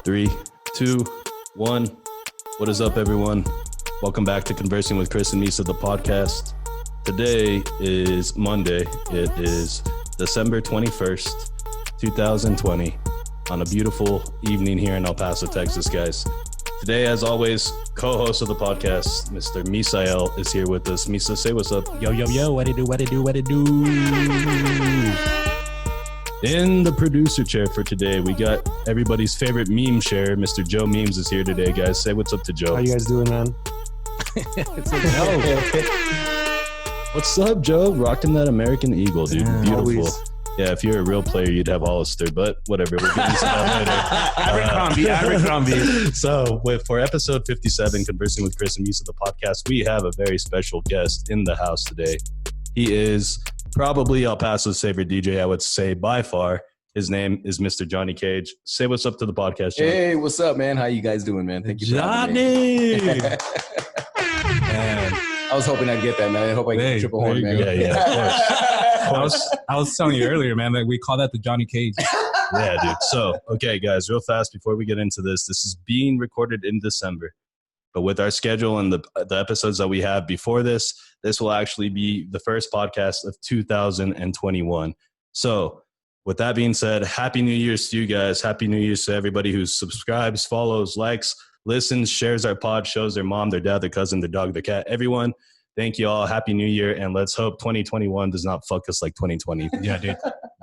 3, 2, 1. What is up, everyone? Welcome back to Conversing with Chris and Misa, the podcast. Today is Monday. It is December 21st, 2020, on a beautiful evening here in El Paso, Texas, guys. Today, as always, co-host of the podcast, Mr. Misael, is here with us. Misa, say what's up. Yo, what it do? In the producer chair for today, we got everybody's favorite meme share. Mr. Joe Memes is here today, guys. Say what's up to Joe. How you guys doing, man? It's a Joe. What's up, Joe? Rocking that American Eagle, dude. Yeah, beautiful. always. Yeah, if you're a real player, you'd have Hollister, but whatever. We'll get into that later. Abercrombie. So, for episode 57, Conversing with Chris and Misa, the podcast, we have a very special guest in the house today. He is probably El Paso's favorite DJ, I would say, by far. His name is Mr. Johnny Kage. Say what's up to the podcast, Johnny. Hey, what's up, man? How you guys doing, man? Thank you for having me. Johnny. Man. I was hoping I'd get that, man. I hope I get the triple horn, man. Yeah, of course. I was telling you earlier, man, that we call that the Johnny Cage. Yeah, dude. So, okay, guys, real fast before we get into this is being recorded in December. But with our schedule and the episodes that we have before this will actually be the first podcast of 2021. So, with that being said, Happy New Year's to you guys. Happy New Year's to everybody who subscribes, follows, likes, listens, shares our pod, shows their mom, their dad, their cousin, their dog, their cat, everyone. Thank you all. Happy New Year. And let's hope 2021 does not fuck us like 2020. Yeah, dude.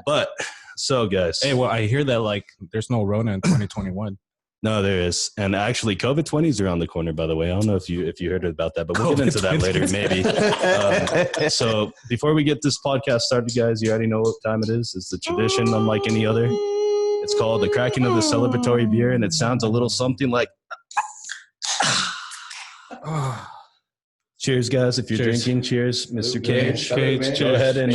But, so guys. Hey, well, I hear that, like, there's no Rona in 2021. No, there is. And actually, COVID-20s are around the corner, by the way. I don't know if you heard about that, but we'll get into that later, maybe. So before we get this podcast started, guys, you already know what time it is. It's the tradition unlike any other. It's called the cracking of the celebratory beer, and it sounds a little something like... Cheers, guys. If you're drinking, cheers. Mr. Cage. Go ahead and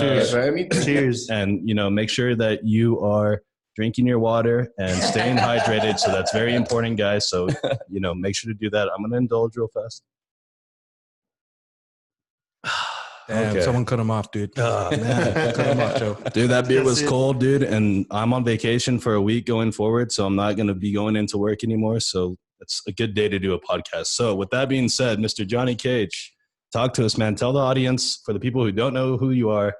Cheers. And, make sure that you are drinking your water and staying hydrated. So that's very important, guys. So, make sure to do that. I'm going to indulge real fast. Damn, Okay. someone cut him off, dude. Oh, man. Cut him off, Joe. Dude, that beer was cold, dude. And I'm on vacation for a week going forward. So I'm not going to be going into work anymore. So it's a good day to do a podcast. So with that being said, Mr. Johnny Cage, talk to us, man. Tell the audience, for the people who don't know who you are,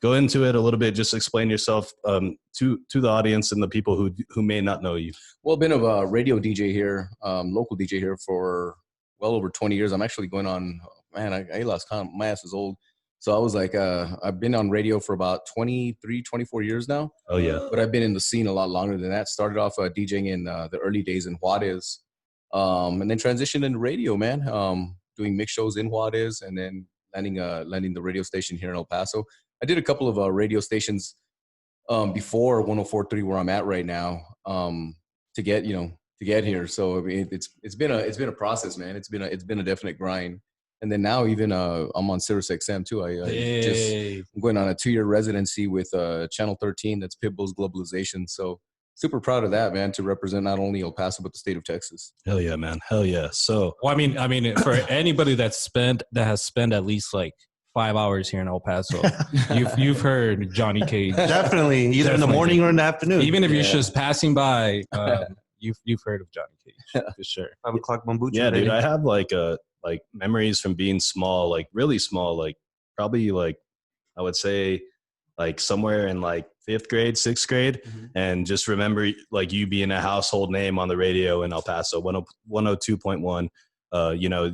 go into it a little bit. Just explain yourself to the audience and the people who may not know you. Well, I've been a radio DJ here, local DJ here for well over 20 years. I'm actually going on, man, I lost count. My ass is old. So I was like, I've been on radio for about 23, 24 years now. Oh, yeah. But I've been in the scene a lot longer than that. Started off DJing in the early days in Juarez, and then transitioned into radio, man. Doing mix shows in Juarez, and then landing the radio station here in El Paso. I did a couple of radio stations before 104.3 where I'm at right now to get here. So I mean, it's been a process, man. It's been a definite grind. And then now even I'm on Sirius XM too. I'm going on a 2-year residency with Channel 13. That's Pitbull's Globalization. So super proud of that, man, to represent not only El Paso but the state of Texas. Hell yeah, man. Hell yeah. So, Well, I mean, for anybody that has spent at least like 5 hours here in El Paso, you've heard Johnny Cage. Definitely, either in the morning or in the afternoon. Even if you're just passing by, you've heard of Johnny Cage for sure. 5 o'clock bambucha. yeah, baby. dude, I have like memories from being small, like really small, like probably like I would say like somewhere in like 5th grade, 6th grade. Mm-hmm. And just remember like you being a household name on the radio in El Paso, 102.1.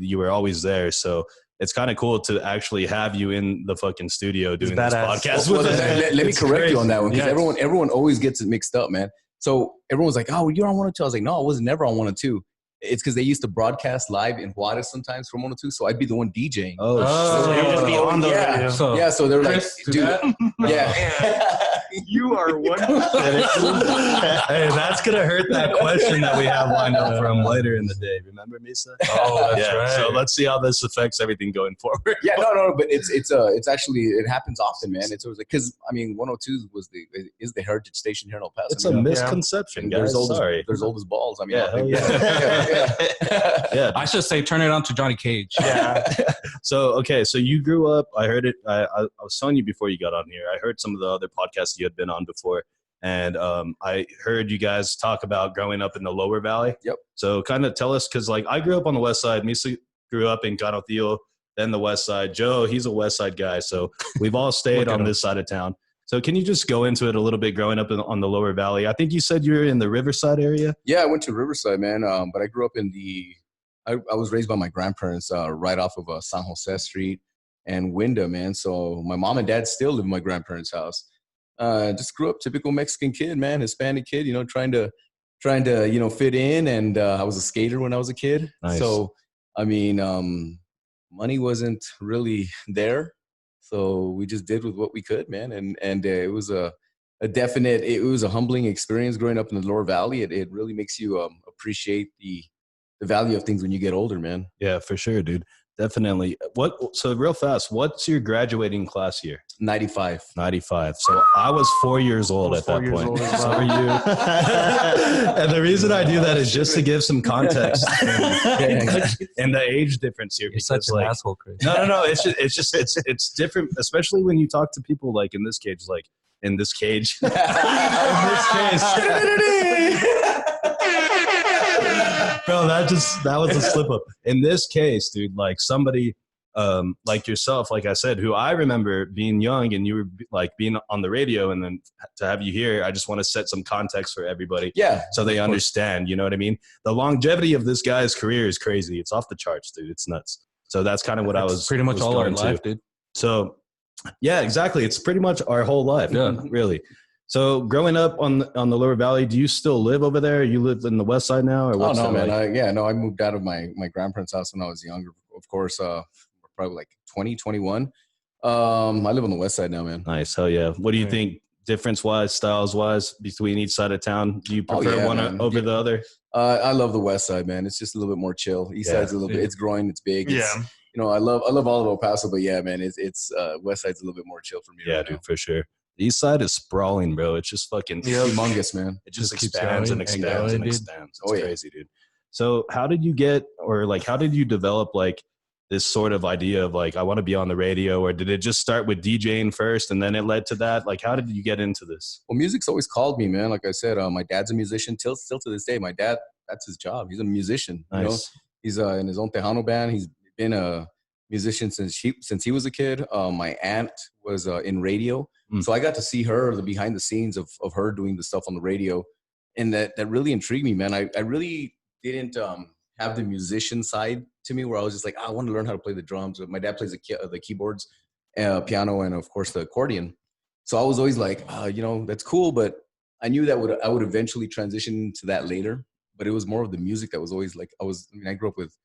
You were always there. So it's kind of cool to actually have you in the fucking studio doing this podcast Well, with us. let me correct you on that one, because Yeah. everyone always gets it mixed up, man. So everyone's like, oh, you're on 102. I was like, no, I was never on 102. It's because they used to broadcast live in Juarez sometimes from 102, so I'd be the one DJing. Oh, So you're gonna be on the radio. So they're like, Chris, dude, yeah. You are one. Hey, that's gonna hurt that question that we have lined up for him later in the day. Remember, Misa? Oh, that's Yeah. right. So let's see how this affects everything going forward. Yeah, no, but it's actually, it happens often, man. It's always like, because I mean, 102 is the heritage station here in El Paso. It's a misconception, guys. There's old as balls. I mean, Yeah, hell yeah. Yeah. I should say, turn it on to Johnny Cage. Yeah. So you grew up. I heard it. I was telling you before you got on here. I heard some of the other podcasts you had been on before, And I heard you guys talk about growing up in the Lower Valley. Yep. So kind of tell us, because like I grew up on the West Side. Misa grew up in Canotillo, then the West Side. Joe, he's a West Side guy. So we've all stayed on this side of town. So can you just go into it a little bit growing up on the Lower Valley? I think you said you were in the Riverside area. Yeah, I went to Riverside, man. But I grew up in I was raised by my grandparents right off of San Jose Street and Wyndham, man. So my mom and dad still live in my grandparents' house. Just grew up typical Mexican kid, man, Hispanic kid, trying to fit in. And I was a skater when I was a kid. Nice. So, I mean, money wasn't really there. So we just did with what we could, man. And it was a humbling experience growing up in the Lower Valley. It really makes you appreciate the value of things when you get older, man. Yeah, for sure, dude. Definitely. So real fast, what's your graduating class year? 95. 95. So I was 4 years old at that point. So are you. And the reason I do that is just to give some context and the age difference here. You're such an asshole, Chris. No. It's different, especially when you talk to people like in this cage, in this case. Bro, that was a slip up. In this case, dude, like somebody like yourself, like I said, who I remember being young and you were like being on the radio, and then to have you here, I just want to set some context for everybody. Yeah. So they understand, you know what I mean? The longevity of this guy's career is crazy. It's off the charts, dude. It's nuts. So that's kind of what I was pretty much all our life, dude. So yeah, exactly. It's pretty much our whole life. Yeah, really. So growing up on the Lower Valley, do you still live over there? You live in the West Side now? Or what's man. I moved out of my grandparents' house when I was younger. Of course, probably like 20, 21. I live on the West Side now, man. Nice. Hell yeah. What do you think difference-wise, styles-wise, between each side of town? Do you prefer one over the other? I love the West Side, man. It's just a little bit more chill. East Side's a little bit, it's growing, it's big. It's, I love all of El Paso, but yeah, man, it's West Side's a little bit more chill for me. Yeah, right dude, now. For sure. The East Side is sprawling, bro. It's just fucking humongous, man. It just expands and expands and expands. It's crazy, dude. So how did you develop like this sort of idea of like, I want to be on the radio, or did it just start with DJing first and then it led to that? Like, how did you get into this? Well, music's always called me, man. Like I said, my dad's a musician still to this day. My dad, that's his job. He's a musician. Nice. You know? He's in his own Tejano band. He's been a musician since he was a kid. My aunt was in radio. So I got to see her, the behind the scenes of her doing the stuff on the radio. And that really intrigued me, man. I really didn't have the musician side to me where I was just like, I want to learn how to play the drums. My dad plays the keyboards, piano, and of course the accordion. So I was always like, that's cool. But I knew that I would eventually transition to that later. But it was more of the music that was always like, I grew up with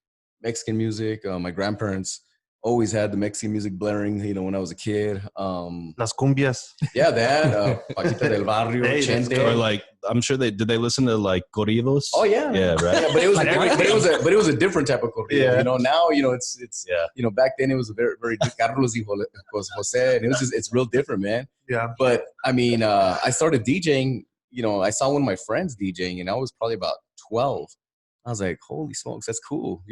Mexican music. My grandparents always had the Mexican music blaring, when I was a kid. Las cumbias. Yeah, that. Paquita del Barrio, Chente. Or like, I'm sure did they listen to like corridos? Oh yeah. Yeah, right. Yeah, but it was a different type of corrido. Yeah. Now, it's back then it was a very, very Carlos y Jose, and it's real different, man. Yeah. But I mean, I started DJing, I saw one of my friends DJing, and I was probably about 12. I was like, holy smokes, that's cool,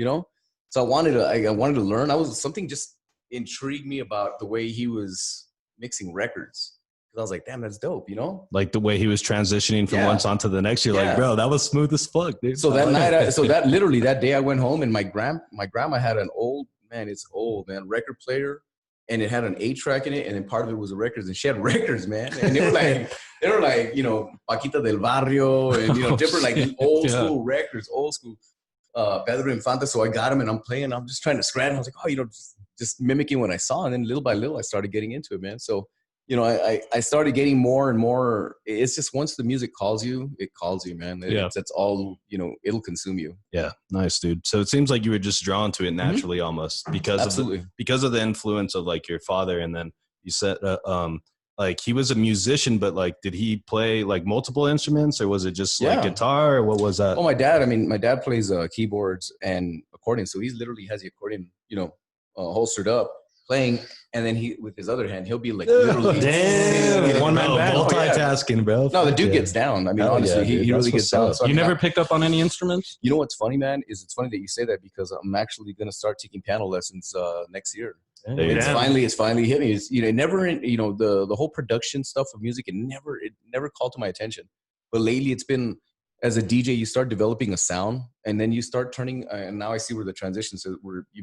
So I wanted to learn. Something just intrigued me about the way he was mixing records. Because I was like, damn, that's dope, Like the way he was transitioning from one song to the next. You're like, bro, that was smooth as fuck, dude. So that night, that day I went home, and my grandma had an old, record player, and it had an 8-track in it, and then part of it was the records, and she had records, man. And they were like, Paquita del Barrio, and different like old school records, old school. Pedro Infante, so I got him and I'm playing. I'm just trying to scratch. I was like, just mimicking what I saw, and then little by little I started getting into it, man. So, I started getting more and more. It's just once the music calls you, it calls you, man. That's all. It'll consume you. Yeah, nice, dude. So it seems like you were just drawn to it naturally, almost because of the influence of like your father, and then you said like he was a musician, but like, did he play like multiple instruments, or was it just like guitar, or what was that? Oh, my dad plays keyboards and accordion. So he literally has the accordion, holstered up. playing, and then he with his other hand he'll be like literally Damn, one man band. Multitasking, bro. No, the dude gets down. I mean, honestly, he really gets down. So, You never picked up on any instruments? You know what's funny, man? Is it's funny that you say that because I'm actually going to start taking piano lessons next year. It's finally hit me. It's, you know, the whole production stuff of music. It never called to my attention. But lately, it's been as a DJ, you start developing a sound, and then you start turning. And now I see where the transition is, where you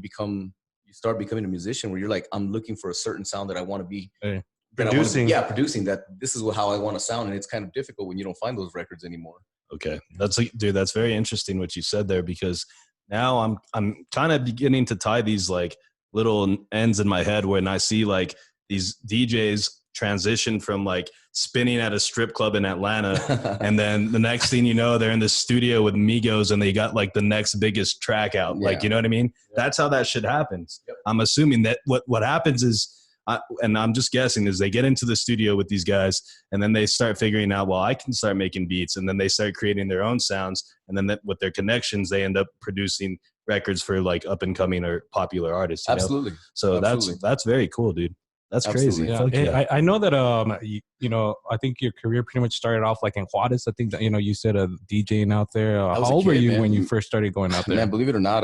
start becoming a musician, where you're like, I'm looking for a certain sound that I want to be. Producing. Producing that. This is how I want to sound, and it's kind of difficult when you don't find those records anymore. Okay, that's very interesting what you said there, because now I'm kind of beginning to tie these like little ends in my head when I see like these DJs transition from like spinning at a strip club in Atlanta, and then the next thing you know, they're in the studio with Migos and they got like the next biggest track out. Like, you know what I mean? That's how that shit happens. Yep. I'm assuming that what happens is, and I'm just guessing, is they get into the studio with these guys and then they start figuring out, well, I can start making beats, and then they start creating their own sounds, and then with their connections, they end up producing records for like up and coming or popular artists. Absolutely. Know? So that's very cool, dude. That's crazy. Yeah. I know that, you know, I think your career pretty much started off like in Juarez. I think that, you know, you said DJing out there. How old were you when you first started going out there? Man, believe it or not,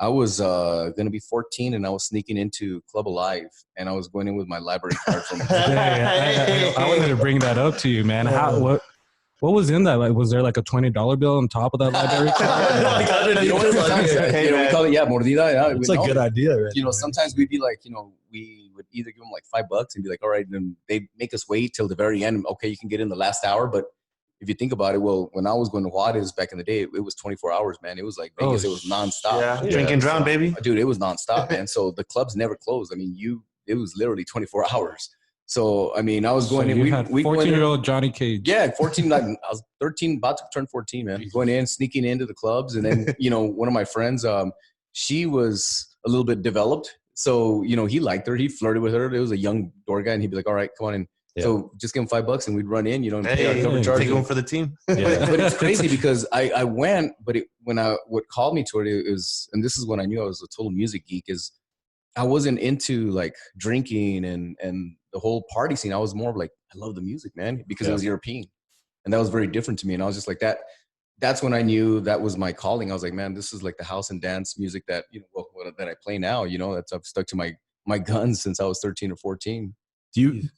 I was going to be 14 and I was sneaking into Club Alive, and I was going in with my library card from I wanted to bring that up to you, man. What was in that? Like, was there like a $20 bill on top of that library card? We call it, mordida. It's a good idea, right? You know, sometimes we'd be like, you know, we would either give them like $5 and be like, all right, then they make us wait till the very end. Okay, you can get in the last hour. But if you think about it, well, when I was going to Juarez back in the day, it was 24 hours, man. It was like Vegas. It was nonstop. Yeah, drink and drown, baby. Dude, it was nonstop, man. So the clubs never closed. I mean, it was literally 24 hours. So, I mean, I was going in. We had 14-year-old Johnny Cage. Yeah, 14. Like, I was 13, about to turn 14, man. Going in, sneaking into the clubs. And then, you know, one of my friends, she was a little bit developed. So, you know, he liked her. He flirted with her. It was a young door guy. And he'd be like, all right, come on in. Yeah. So just give him $5 and we'd run in, you know, and pay our cover charges. Take him for the team. Yeah. But it's crazy because I went, but what called me to it is, and this is when I knew I was a total music geek, is I wasn't into like drinking and the whole party scene. I was more of like, I love the music, man, because it was European. And that was very different to me. And I was just like that. That's when I knew that was my calling. I was like, man, this is like the house and dance music that, you know, that I play now, you know, I've stuck to my guns since I was 13 or 14. Can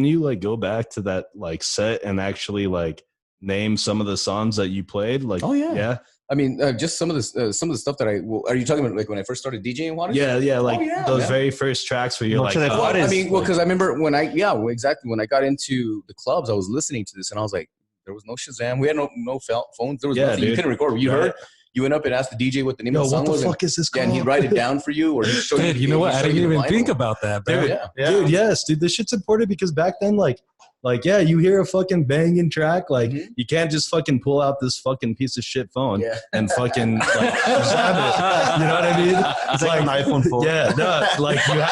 you like go back to that like set and actually like name some of the songs that you played? Like, oh yeah. I mean, just some of the stuff that are you talking about like when I first started DJing Juarez? Yeah, like those very first tracks where you're like, I mean, well, because I remember when I got into the clubs, I was listening to this and I was like, there was no Shazam, we had no phones, there was nothing, you couldn't record. You heard, you went up and asked the DJ what the name of the song was. What the fuck is this called? And he'd write it down for you, or he'd show you. You know what? I didn't even think about that, bro. Dude, yes, dude, this shit's important because back then, like, you hear a fucking banging track, like, you can't just fucking pull out this fucking piece of shit phone and fucking, like, jam it. You know what I mean? It's like an iPhone 4. Yeah, no, like, you have...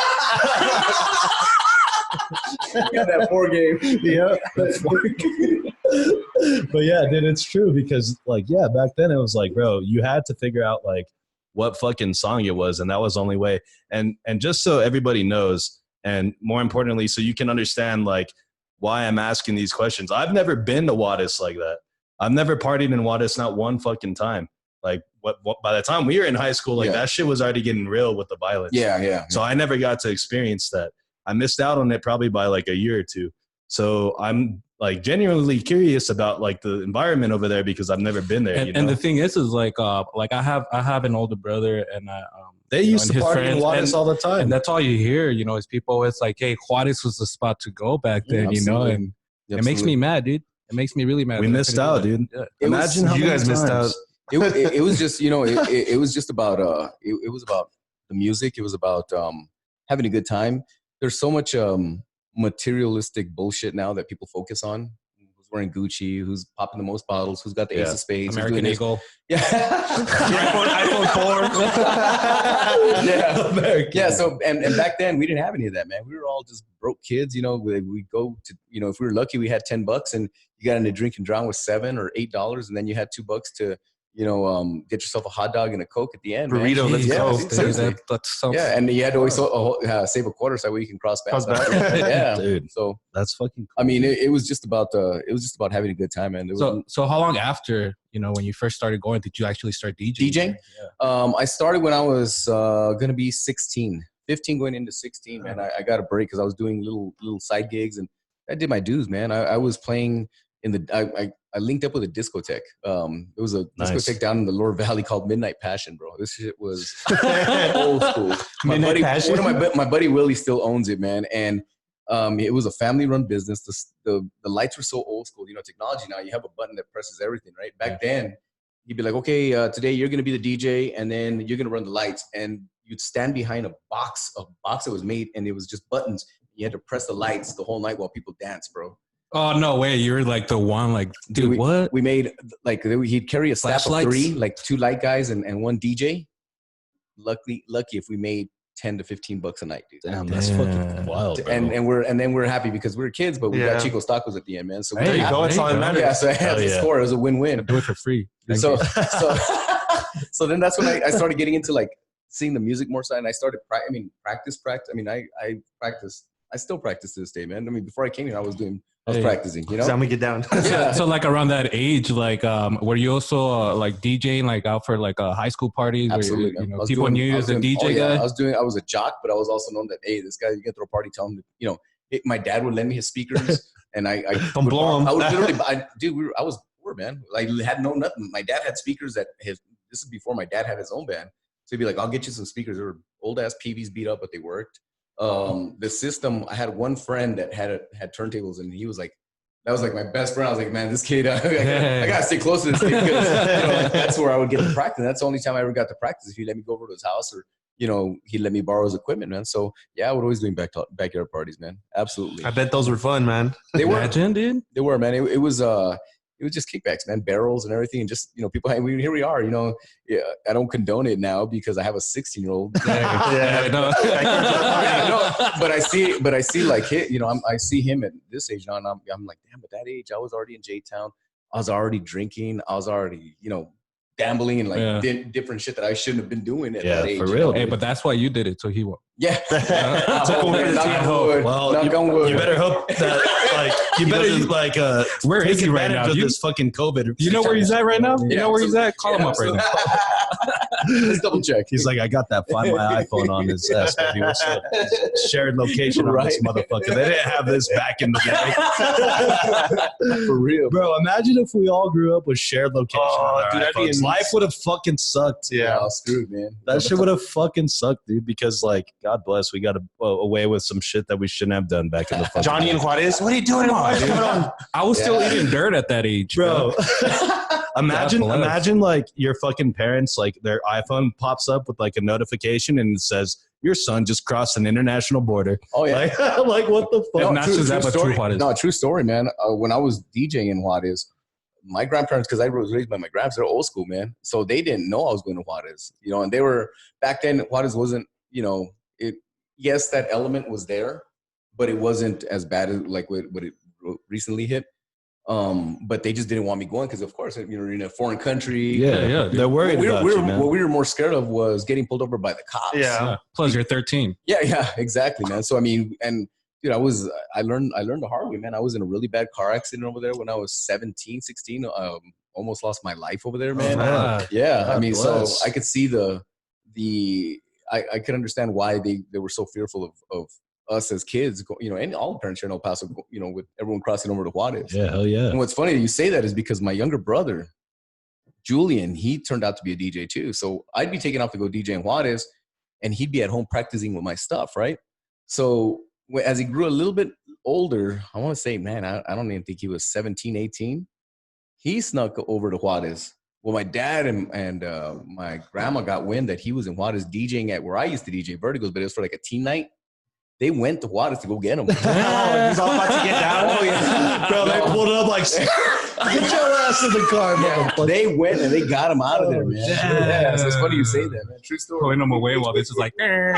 got that 4 game. Yeah, that's 4 game. But yeah, dude, it's true because, like, back then it was like, bro, you had to figure out, like, what fucking song it was, and that was the only way. And just so everybody knows, and more importantly, so you can understand, like, why I'm asking these questions. I've never been to Juarez like that. I've never partied in Juarez, not one fucking time. Like, what by the time we were in high school, like, that shit was already getting real with the violence. Yeah. So I never got to experience that. I missed out on it probably by, like, a year or two. So I'm, like, genuinely curious about, like, the environment over there because I've never been there. And the thing is like I have an older brother, and they used to party in Juarez all the time. And that's all you hear, you know, is people always like, hey, Juarez was the spot to go back then, you know, and it makes me mad, dude. It makes me really mad. We missed out, dude. Yeah. Imagine how you guys missed out. It was just, you know, it was just about, it was about the music. It was about having a good time. There's so much materialistic bullshit now that people focus on. Who's wearing Gucci? Who's popping the most bottles? Who's got the Ace of Spades? American Eagle. Yeah. iPhone 4. Yeah. American. Yeah. So and back then we didn't have any of that, man. We were all just broke kids. You know, we go to, you know, if we were lucky, we had $10 and you got into drink and drown with $7 or $8, and then you had $2 to, get yourself a hot dog and a Coke at the end. Burrito, man. let's go. Seriously. That sounds And you had to always save a quarter so that way you can cross paths. Yeah, dude. So that's fucking cool. I mean, it was just about having a good time, man. So how long after, when you first started going, did you actually start DJing? Yeah. I started when I was gonna be 16, 15 going into 16, man. I got a break because I was doing little side gigs, and I did my dues, man. I was playing in the I linked up with a discotheque. It was a discotheque down in the Lower Valley called Midnight Passion, bro. This shit was old school. My buddy Willie still owns it, man. And it was a family-run business. The lights were so old school. Technology now, you have a button that presses everything, right? Back then, you'd be like, okay, today you're going to be the DJ, and then you're going to run the lights. And you'd stand behind a box that was made, and it was just buttons. You had to press the lights the whole night while people danced, bro. Oh, no way. You were like the one, like, dude, what? We made, like, he'd carry a staff of 3, like 2 light guys and 1 DJ. Lucky if we made $10 to $15 a night, dude. Damn, that's fucking wild, bro. And we're happy because we were kids, but we got Chico's Tacos at the end, man. So there you go. It's all that matters. Yeah, so I had to score. It was a win-win. Do it for free. So then that's when I started getting into like seeing the music more side, and I started practice. I mean, I practice. I still practice to this day, man. I mean, before I came here, I was practicing, So I'm gonna get down. So like around that age, like, were you also like DJing, like out for like high school parties? Absolutely. Where, people knew you as a DJ guy? I was a jock, but I was also known that, hey, this guy, you can throw a party, tell him, my dad would lend me his speakers, and I don't blow him. I would literally, I was poor, man. Like, had nothing. My dad had speakers this is before my dad had his own band. So he'd be like, I'll get you some speakers. They were old ass PVs beat up, but they worked. The system, I had one friend that had turntables, and he was like, that was like my best friend. I was like, man, this kid, I gotta stay close to this kid because that's where I would get to practice. That's the only time I ever got to practice. If he let me go over to his house, or he let me borrow his equipment, man. So yeah, I would always doing backyard parties, man. Absolutely. I bet those were fun, man. They were, Imagine, dude. They were, man. It was just kickbacks, man, barrels and everything, and just people. Here we are, Yeah, I don't condone it now because I have a 16-year-old. But I see like I see him at this age now, and I'm like, damn. At that age, I was already in J-Town. I was already drinking. I was already gambling and like different shit that I shouldn't have been doing at that age. For real. Hey, but that's why you did it, so he won't. Yeah. Knock on wood. You better hope that where is he right now? This fucking COVID. You know where he's at right now? You know where he's at? Call him up right now. Let's double check. He's like, I got that Find My iPhone on his desk. He was shared location on this motherfucker. They didn't have this back in the day. For real. Bro, imagine if we all grew up with shared location on our iPhones. Life would have fucking sucked. Yeah, I was screwed, man. That shit would have fucking sucked, dude, because like, God bless, we got away with some shit that we shouldn't have done back in the fucking Johnny and Juarez, what are you doing? I was still eating dirt at that age, bro. Imagine like your fucking parents, like their iPhone pops up with like a notification and it says your son just crossed an international border. Oh yeah, like what the fuck? True story, man. When I was DJing in Juarez, my grandparents, because I was raised by my grands, they're old school, man. So they didn't know I was going to Juarez, and they were back then. Juarez wasn't, yes, that element was there, but it wasn't as bad as like what it recently hit. But they just didn't want me going because, of course, you're in a foreign country. Yeah. They're worried about you, man. What we were more scared of was getting pulled over by the cops. Yeah. Plus, you're 13. Yeah, exactly, man. So I mean, and dude, I learned the hard way, man. I was in a really bad car accident over there when I was 17, 16. Almost lost my life over there, man. Yeah, God I mean, bless. so I could see I could understand why they were so fearful of us as kids, and all the parents here in El Paso, with everyone crossing over to Juarez. Yeah, hell yeah. And what's funny that you say that is because my younger brother, Julian, he turned out to be a DJ too. So I'd be taking off to go DJ in Juarez, and he'd be at home practicing with my stuff, right? So as he grew a little bit older, I want to say, man, I don't even think he was 17, 18. He snuck over to Juarez. Well, my dad and my grandma got wind that he was in Juarez DJing at where I used to DJ, Vertigos, but it was for like a teen night. They went to Juarez to go get him. He's all about to get down. Oh, yeah. Bro, they pulled it up like, get your ass in the car, motherfucker. They went and they got him out of there, man. Yeah, so it's funny you say that, man. True story. Pulling them away while this is like, hey,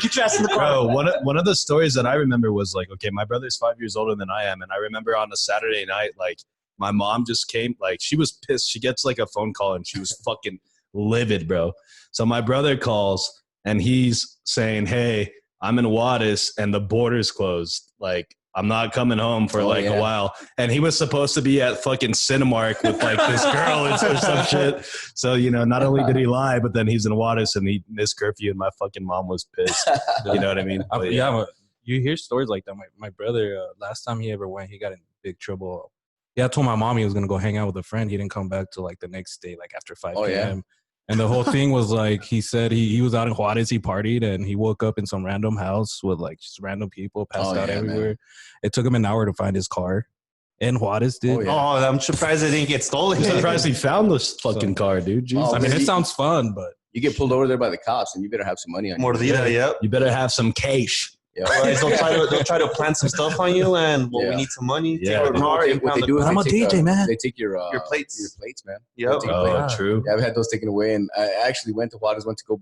get your ass in the car. Bro, one of the stories that I remember was like, okay, my brother's 5 years older than I am. And I remember on a Saturday night, like, my mom just came, like, she was pissed. She gets like a phone call and she was fucking livid, bro. So my brother calls and he's saying, hey, I'm in Juarez and the border's closed. Like, I'm not coming home for a while. And he was supposed to be at fucking Cinemark with like this girl or some shit. So, you know, not only did he lie, but then he's in Juarez and he missed curfew and my fucking mom was pissed. You know what I mean? But, you hear stories like that. My brother, last time he ever went, he got in big trouble. Yeah, I told my mom he was going to go hang out with a friend. He didn't come back till like the next day, like after 5 p.m. Yeah. And the whole thing was like, he said he was out in Juarez, he partied, and he woke up in some random house with like just random people, passed out everywhere. Man. It took him an hour to find his car in Juarez, dude. I'm surprised it didn't get stolen. I'm surprised he found this fucking car, dude. I mean, it sounds fun, but you get pulled over there by the cops, and you better have some money on you. Mordida, yep. You better have some cash. Yeah, right. They'll try to plant some stuff on you, and we need some money. Yeah, what they do is I'm a DJ, man. They take your plates. Your plates, man. Yep. True. Yeah, I've had those taken away, and I actually went to Juarez, went to go,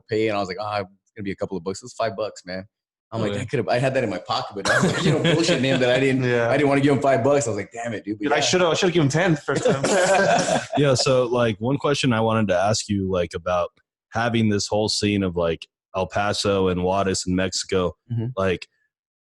pay, and I was like, it's gonna be a couple of bucks. It was $5, man. I'm like, I had that in my pocket, but I was like, bullshitting him that I didn't want to give him $5. I was like, damn it, dude. I should have given him 10 first time. Yeah. So like one question I wanted to ask you, like about having this whole scene of like El Paso and Juarez in Mexico, like,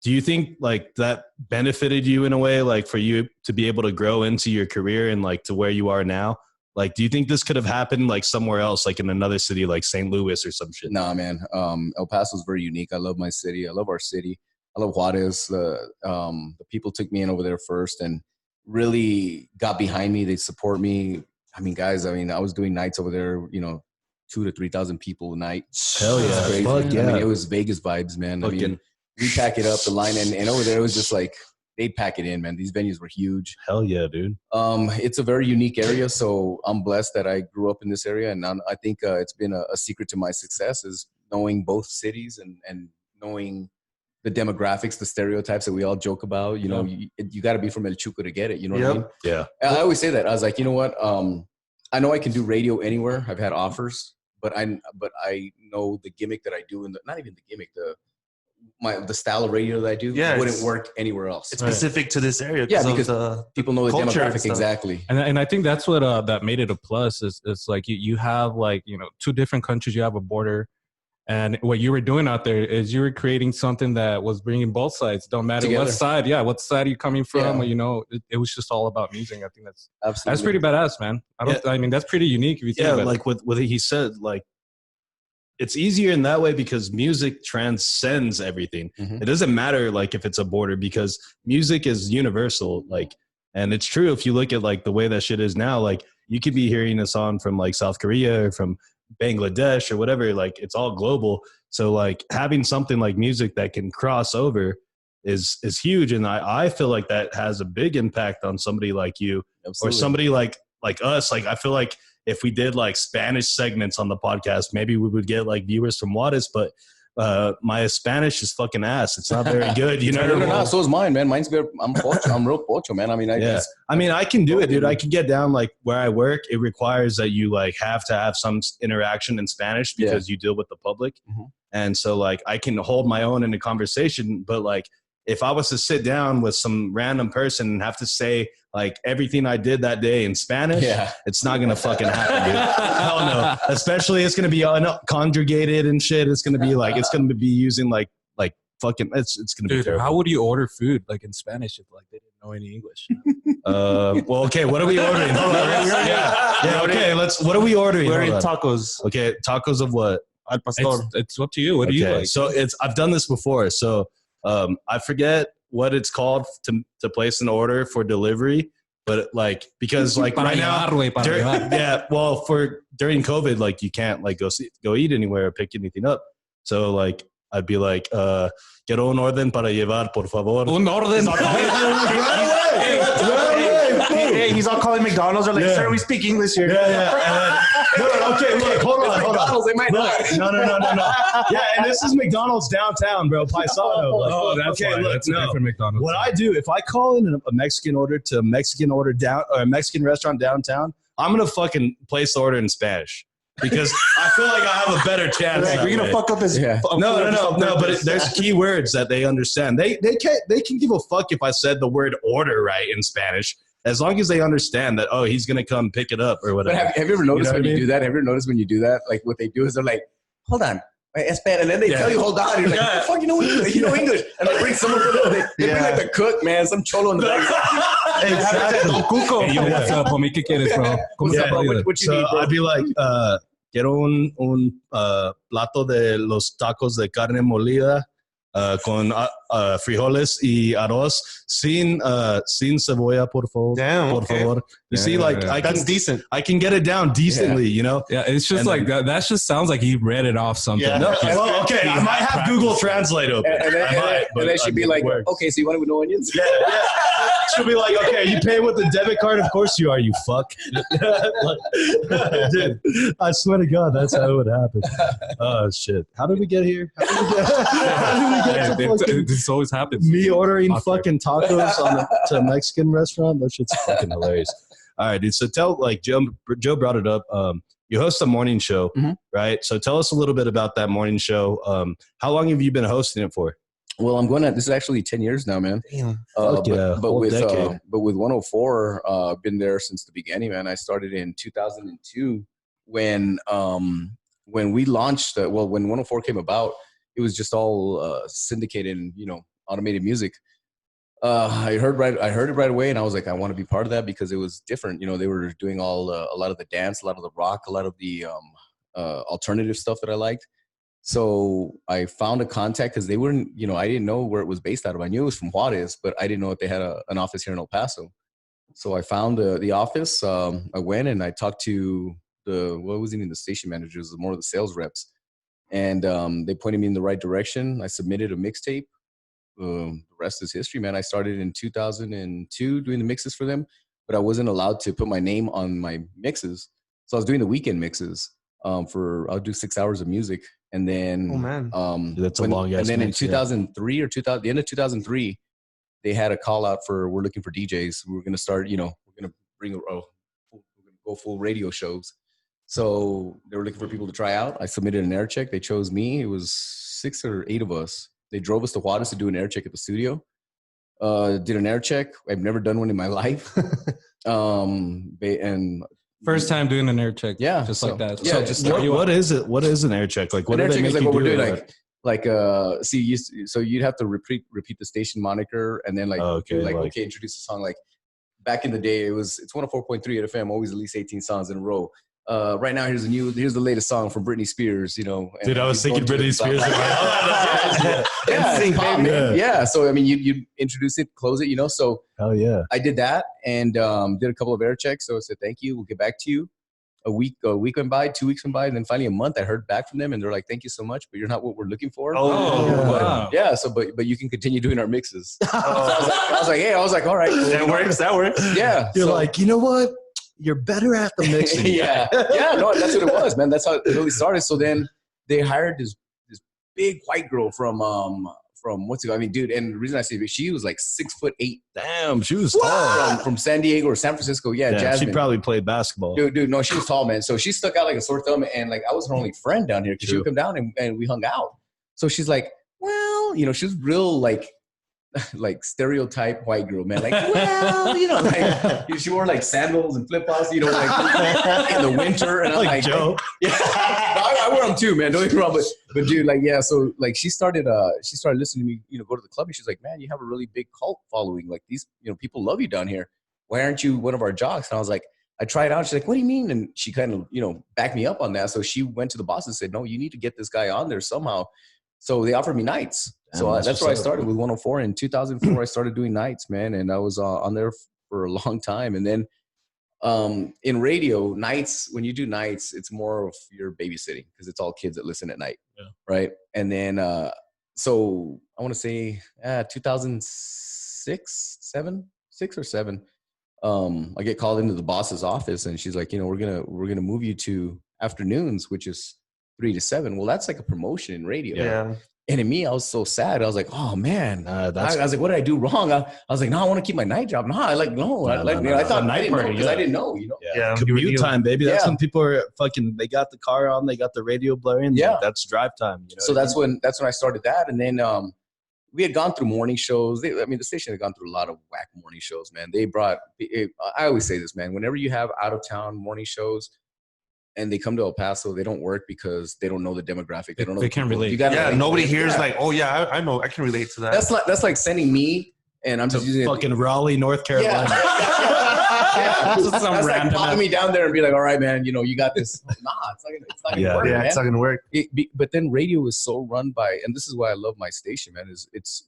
do you think like that benefited you in a way, like for you to be able to grow into your career and like to where you are now? Like, do you think this could have happened like somewhere else, like in another city, like St. Louis or some shit? Nah, man. El Paso is very unique. I love my city. I love our city. I love Juarez. The people took me in over there first and really got behind me. They support me. I mean, guys, I was doing nights over there, 2,000 to 3,000 people a night. Hell yeah. Fuck yeah. I mean, it was Vegas vibes, man. I mean, we pack it up the line, and over there it was just like they'd pack it in, man. These venues were huge. Hell yeah, dude. It's a very unique area, so I'm blessed that I grew up in this area, and I think it's been a secret to my success is knowing both cities and knowing the demographics, the stereotypes that we all joke about. You got to be from El Chuco to get it. You know what I mean? Yeah. I always say that. I was like, you know what? I know I can do radio anywhere. I've had offers, but I know the gimmick that I do, and not even the gimmick, the style of radio that I do wouldn't work anywhere else. It's specific to this area. Yeah, because people know the demographic exactly. And I think that's what that made it a plus. Is like you have like two different countries. You have a border, and what you were doing out there is you were creating something that was bringing both sides. Don't matter what side. Yeah, what side are you coming from? Yeah. It was just all about music. I think that's pretty badass, man. I mean, that's pretty unique. If you think about it. Like what he said, like. It's easier in that way because music transcends everything. It doesn't matter like if it's a border because music is universal. Like, and it's true if you look at like the way that shit is now. Like, you could be hearing a song from like South Korea or from Bangladesh or whatever. Like, it's all global. So like having something like music that can cross over is huge. And I feel like that has a big impact on somebody like you. Absolutely. Or somebody like us. Like, I feel like if we did like Spanish segments on the podcast, maybe we would get like viewers from Juarez, but my Spanish is fucking ass. It's not very good, No, so is mine, man. Mine's good. I'm real pocho, man. I mean, I can do it, dude. I can get down like where I work. It requires that you like have to have some interaction in Spanish because you deal with the public. And so like I can hold my own in a conversation, but like if I was to sit down with some random person and have to say like everything I did that day in Spanish, it's not going to fucking happen, dude. Hell no. Especially it's going to be conjugated and shit. It's going to be like, it's going to be using like fucking, it's going to be terrible. How would you order food like in Spanish if like they didn't know any English? Well, okay. What are we ordering? Okay. What are we ordering? We're ordering tacos. Okay. Tacos of what? Al pastor. It's up to you. What do you like? So I've done this before. So I forget what it's called to place an order for delivery, but like because like right now, during COVID, like you can't like go eat anywhere or pick anything up. So like I'd be like, quiero un orden para llevar, por favor. Un orden. Hey, he's all calling McDonald's. They're like, sir, we speak English here. Okay, look, hold on. McDonald's, they might not. No. Yeah, and this is McDonald's downtown, bro. Paisano. That's okay. Look, that's a different McDonald's. What I do, if I call in a Mexican order to a Mexican order down or a Mexican restaurant downtown, I'm gonna fucking place the order in Spanish. Because I feel like I have a better chance. Like, we're gonna fuck up his. Yeah. No. But there's key words that they understand. They can give a fuck if I said the word order right in Spanish. as long as they understand that, oh, he's gonna come pick it up or whatever. But have you ever noticed when you mean? do that? Have you ever noticed when you do that? Like what they do is they're like, hold on. It's bad. And then they tell you, hold on. And you're like, what the fuck, you know English. And they bring someone from they bring like the cook, man, some cholo in the back. Exactly. Hey, yo, what's up, homie? ¿Qué quieres, bro? What's up, bro? What you need, bro? I'd be like, quiero un plato de los tacos de carne molida con frijoles y arroz sin cebolla, por favor. Damn, por favor. You see, like, that's decent. I can get it down decently, you know? Yeah, it's just like that. That just sounds like he read it off something. Yeah. No, well, okay, I might have Google Translate open. And then she'd be like, okay, so you want it with no onions? Yeah. She'll be like, okay, you pay with a debit card? Of course you are, you fuck. Dude, I swear to God, that's how it would happen. Oh, shit. How did we get here? This always happens. Me ordering fucking tacos to a Mexican restaurant? That shit's fucking hilarious. All right, dude. So tell, like, Joe brought it up. You host a morning show, right? So tell us a little bit about that morning show. How long have you been hosting it for? Well, this is actually 10 years now, man. Damn. But with 104, I've been there since the beginning, man. I started in 2002 when we launched, when 104 came about, it was just all syndicated and, automated music. I heard it right away, and I was like, I want to be part of that because it was different. They were doing a lot of the dance, a lot of the rock, a lot of the alternative stuff that I liked. So I found a contact because they weren't, I didn't know where it was based out of. I knew it was from Juarez, but I didn't know that they had an office here in El Paso. So I found the office. I went and I talked to the station managers, more of the sales reps. And they pointed me in the right direction. I submitted a mixtape. The rest is history, man. I started in 2002 doing the mixes for them, but I wasn't allowed to put my name on my mixes. So I was doing the weekend mixes I'll do 6 hours of music. And then, that's a long ass. And then in 2003 the end of 2003, they had a call out we're looking for DJs. We're going to start, we're going to bring we're going to go full radio shows. So they were looking for people to try out. I submitted an air check. They chose me. It was 6 or 8 of us. They drove us to Juarez to do an air check at the studio. Did an air check. I've never done one in my life. And first time doing an air check. Yeah. Just like that. Yeah. What is it? What is an air check? Like, what do they make you do? So you'd have to repeat the station moniker and then introduce a song. Like back in the day, it's 104.3 at FM, always at least 18 songs in a row. Right now, here's the latest song from Britney Spears. Dude, I was thinking Britney Spears. Yeah. So I mean, you introduce it, close it. So hell yeah, I did that and did a couple of air checks. So I said thank you. We'll get back to you. A week went by, 2 weeks went by, and then finally a month. I heard back from them, and they're like, "Thank you so much, but you're not what we're looking for." Wow. Yeah. So, but you can continue doing our mixes. So I was like, all right, cool. That works. Yeah. You're like, you know what? You're better at the mixing. Yeah. No, that's what it was, man. That's how it really started. So then they hired this big white girl from what's it? I mean, dude, and the reason I say she was like 6'8". Damn, she was tall. From San Diego or San Francisco. Yeah, Jasmine. She probably played basketball. Dude, no, she was tall, man. So she stuck out like a sore thumb, and like I was her only friend down here because she would come down and we hung out. So she's like, well, she was real like stereotype white girl, man. Like, well, she wore like sandals and flip flops, like in the winter, and I'm like Joe. Yeah, I wear them too, man. Don't get me wrong, but dude, like, yeah. So like, she started listening to me, go to the club, and she's like, man, you have a really big cult following. Like these, people love you down here. Why aren't you one of our jocks? And I was like, I tried out. She's like, what do you mean? And she kind of, backed me up on that. So she went to the boss and said, no, you need to get this guy on there somehow. So they offered me nights. So that's where I started with 104. In 2004, I started doing nights, man. And I was on there for a long time. And then in radio, nights, when you do nights, it's more of your babysitting because it's all kids that listen at night. Yeah. Right. And then, so I want to say 2006, 6 or 7, I get called into the boss's office and she's like, we're going to move you to afternoons, which is 3 to 7. Well, that's like a promotion in radio. Yeah. And in me, I was so sad. I was like, oh man, I was like, what did I do wrong? I was like, no, I want to keep my night job. I thought night party because I didn't know, Yeah. Commute time, baby. That's when people are they got the car on, they got the radio blaring. Yeah. Like, that's drive time. So that's when I started that. And then we had gone through morning shows. The station had gone through a lot of whack morning shows, man. They brought, I always say this, man, whenever you have out of town morning shows and they come to El Paso, they don't work because they don't know the demographic. They don't know. They can't relate. Nobody hears like, oh yeah, I know, I can relate to that. That's like sending me, and I'm just using fucking Raleigh, North Carolina. That's like popping me down there and be like, all right, man, you got this. Nah, it's not gonna work. Yeah, it's not gonna work. But then radio is so run by, and this is why I love my station, man.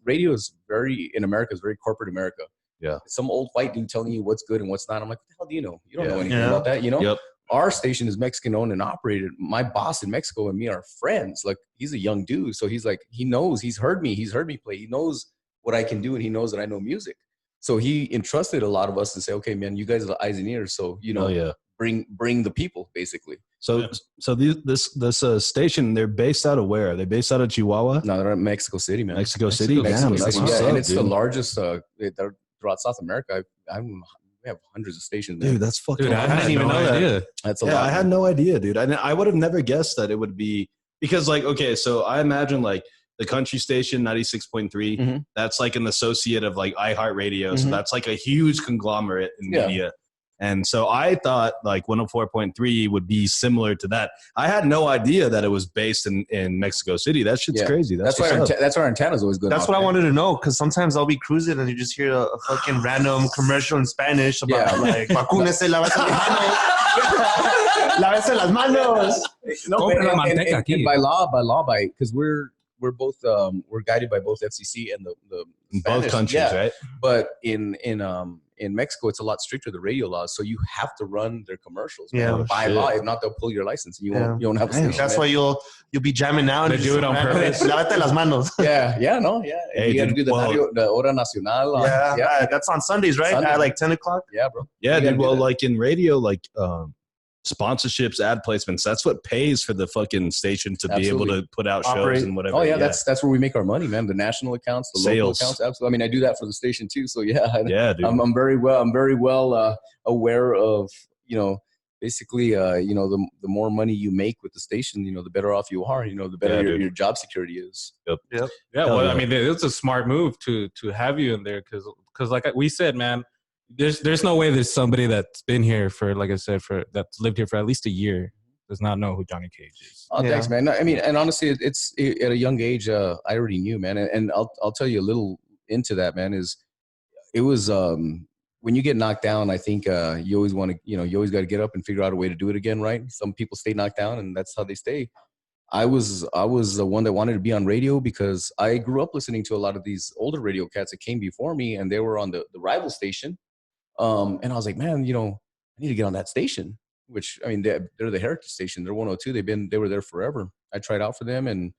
Radio is in America is very corporate America. Yeah. Some old white dude telling you what's good and what's not. I'm like, what the hell do you know? You don't know anything about that, Yep. Our station is Mexican owned and operated. My boss in Mexico and me are friends. Like, he's a young dude. So he's like, he knows, he's heard me play. He knows what I can do, and he knows that I know music. So he entrusted a lot of us and say, okay, man, you guys are the eyes and ears. So, bring the people, basically. So this station, they're based out of where? Are they based out of Chihuahua? No, they're in Mexico City, man. Mexico City? Damn, that's what's up, and it's dude. the largest throughout South America. We have hundreds of stations, man. Dude, that's fucking. Dude, I didn't even know that. That's a lot. I had no idea, dude. I would have never guessed that it would be, because like, okay, so I imagine like the country station 96.3, that's like an associate of like iHeartRadio. So that's like a huge conglomerate in media. And so I thought like 104.3 would be similar to that. I had no idea that it was based in Mexico City. That shit's crazy. That's why our antenna's always good. That's what I wanted to know, because sometimes I'll be cruising and you just hear a fucking random commercial in Spanish about like vacúnese, lávese las manos. And by law, because we're both we're guided by both FCC and the Spanish, both countries, right? But in Mexico, it's a lot stricter, the radio laws, so you have to run their commercials by law. If not, they'll pull your license and you won't have a station. That's why you'll be jamming out. They do it on purpose. Lávate las manos. Hey, you got to do the Hora Nacional. That's on Sundays, right? At like 10 o'clock? Yeah, bro. Yeah, dude. Well, like in radio, like sponsorships, ad placements, that's what pays for the fucking station to be able to put out shows and whatever. Oh yeah, that's where we make our money, man. The national accounts, the local accounts. Absolutely. I mean, I do that for the station too. So dude. I'm very well aware of, basically, the more money you make with the station, the better off you are. The better your job security is. Yep. Yeah. Well, I mean, it's a smart move to have you in there because like we said, man. There's no way there's somebody that's been here for, like I said, that's lived here for at least a year does not know who Johnny Cage is. Oh, thanks, man. I mean, and honestly, it's at a young age, I already knew, man. And I'll tell you a little into that, man. It was when you get knocked down, I think you always want to, you always got to get up and figure out a way to do it again, right? Some people stay knocked down, and that's how they stay. I was the one that wanted to be on radio because I grew up listening to a lot of these older radio cats that came before me, and they were on the rival station. And I was like, man, I need to get on that station, which, I mean, they're the heritage station. They're 102. They were there forever. I tried out for them and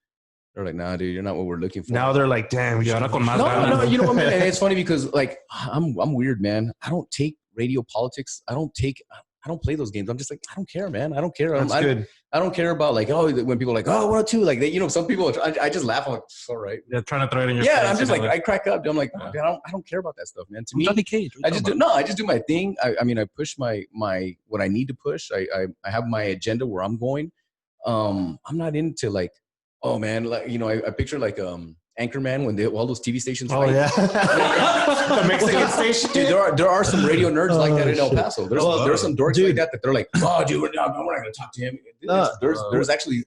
they're like, nah, dude, you're not what we're looking for. Now they're like, damn. No, you know what, man? And it's funny because like, I'm weird, man. I don't take radio politics. I don't play those games. I'm just like, I don't care, man. I don't care. I don't care about like, when people are like, 102, like they, some people, I just laugh. I'm like, all right. They're trying to throw it in your face. Yeah, I'm just like, I crack up. I'm like, I don't care about that stuff, man. To me, Johnny Cage. I just do my thing. I mean, I push my what I need to push. I have my agenda where I'm going. I'm not into like, oh man, like, I picture like Anchorman when all those TV stations fight. The Mexican station. Dude, there are some radio nerds like that in El Paso. There's some dorks like that they're like, oh, dude, we're not going to talk to him. There's actually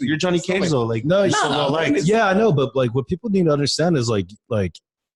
you're Johnny Cage though. Like, yeah, I know, but like what people need to understand is like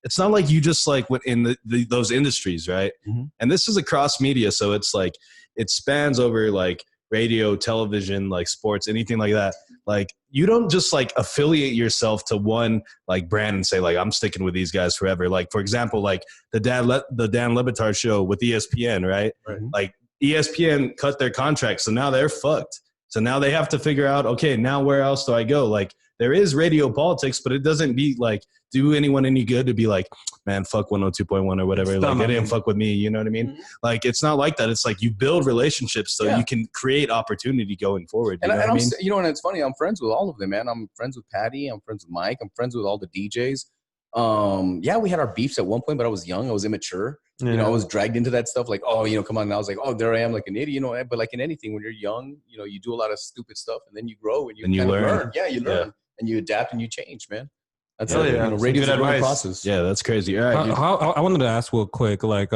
it's not like you just like in those industries, right? Mm-hmm. And this is across media, so it's like it spans over like radio, television, like sports, anything like that. Like you don't just like affiliate yourself to one like brand and say like I'm sticking with these guys forever. Like for example, like the Dan Le Batard show with ESPN, right? Like ESPN cut their contract, so now they're fucked. So now they have to figure out, okay, now where else do I go? Like there is radio politics, but it doesn't be like do anyone any good to be like, man, fuck 102.1 or whatever. Like they didn't fuck with me. You know what I mean? Mm-hmm. Like it's not like that. It's like you build relationships so you can create opportunity going forward. You know what I mean? And it's funny. I'm friends with all of them, man. I'm friends with Patty. I'm friends with Mike. I'm friends with all the DJs. We had our beefs at one point, but I was young. I was immature. Yeah. I was dragged into that stuff. Like, come on. And I was like, there I am, like an idiot. But like in anything, when you're young, you do a lot of stupid stuff, and then you grow and you learn. Yeah, you learn and you adapt and you change, man. That's Oh, it. yeah. You know, radio's Good a growing advice. process. Yeah, that's crazy. All right. I wanted to ask real quick, like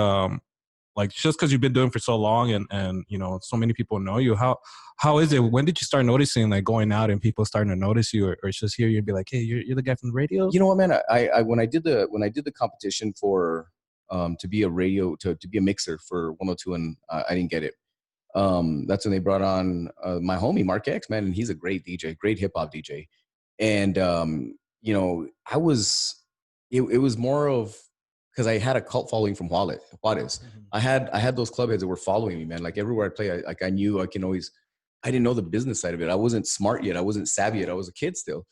just because you've been doing it for so long and you know so many people know you, how is it? When did you start noticing like going out and people starting to notice you, or it's just here you'd be like, hey, you're the guy from the radio? You know what, man? I when I did the competition for to be a mixer for 102, and I didn't get it. That's when they brought on my homie Mark X, man, and he's a great DJ, great hip hop DJ. And you know, it was more of because I had a cult following from Juarez. Mm-hmm. I had those club heads that were following me, man. Like everywhere I play, I knew I can always. I didn't know the business side of it. I wasn't smart yet. I wasn't savvy yet. I was a kid still.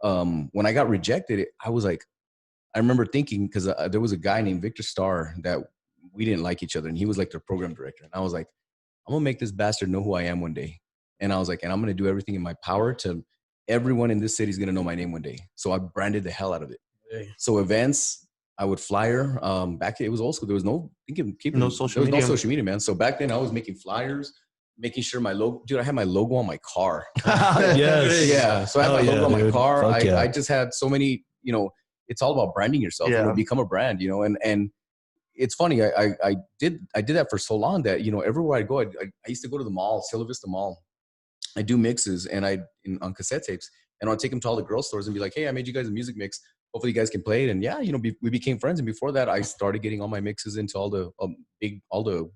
When I got rejected, I was like, I remember thinking because there was a guy named Victor Starr that we didn't like each other, and he was like their program director. And I was like, I'm gonna make this bastard know who I am one day. And I was like, and I'm gonna do everything in my power to everyone in this city is gonna know my name one day. So I branded the hell out of it. Hey. So events, I would flyer. Back it was old school. There was no social media. No social media, man. So back then I was making flyers, making sure my logo. Dude, I had my logo on my car. Yes. Yeah. So I had my logo on my dude. car. Yeah. I just had so many. You know, it's all about branding yourself. Yeah. You know, become a brand. You know, and it's funny. I did that for so long that, you know, everywhere I go, I used to go to the mall, Cielo Vista Mall. I do mixes and on cassette tapes, and I'll take them to all the girl stores and be like, hey, I made you guys a music mix. Hopefully you guys can play it. And yeah, you know, we became friends. And before that, I started getting all my mixes into all the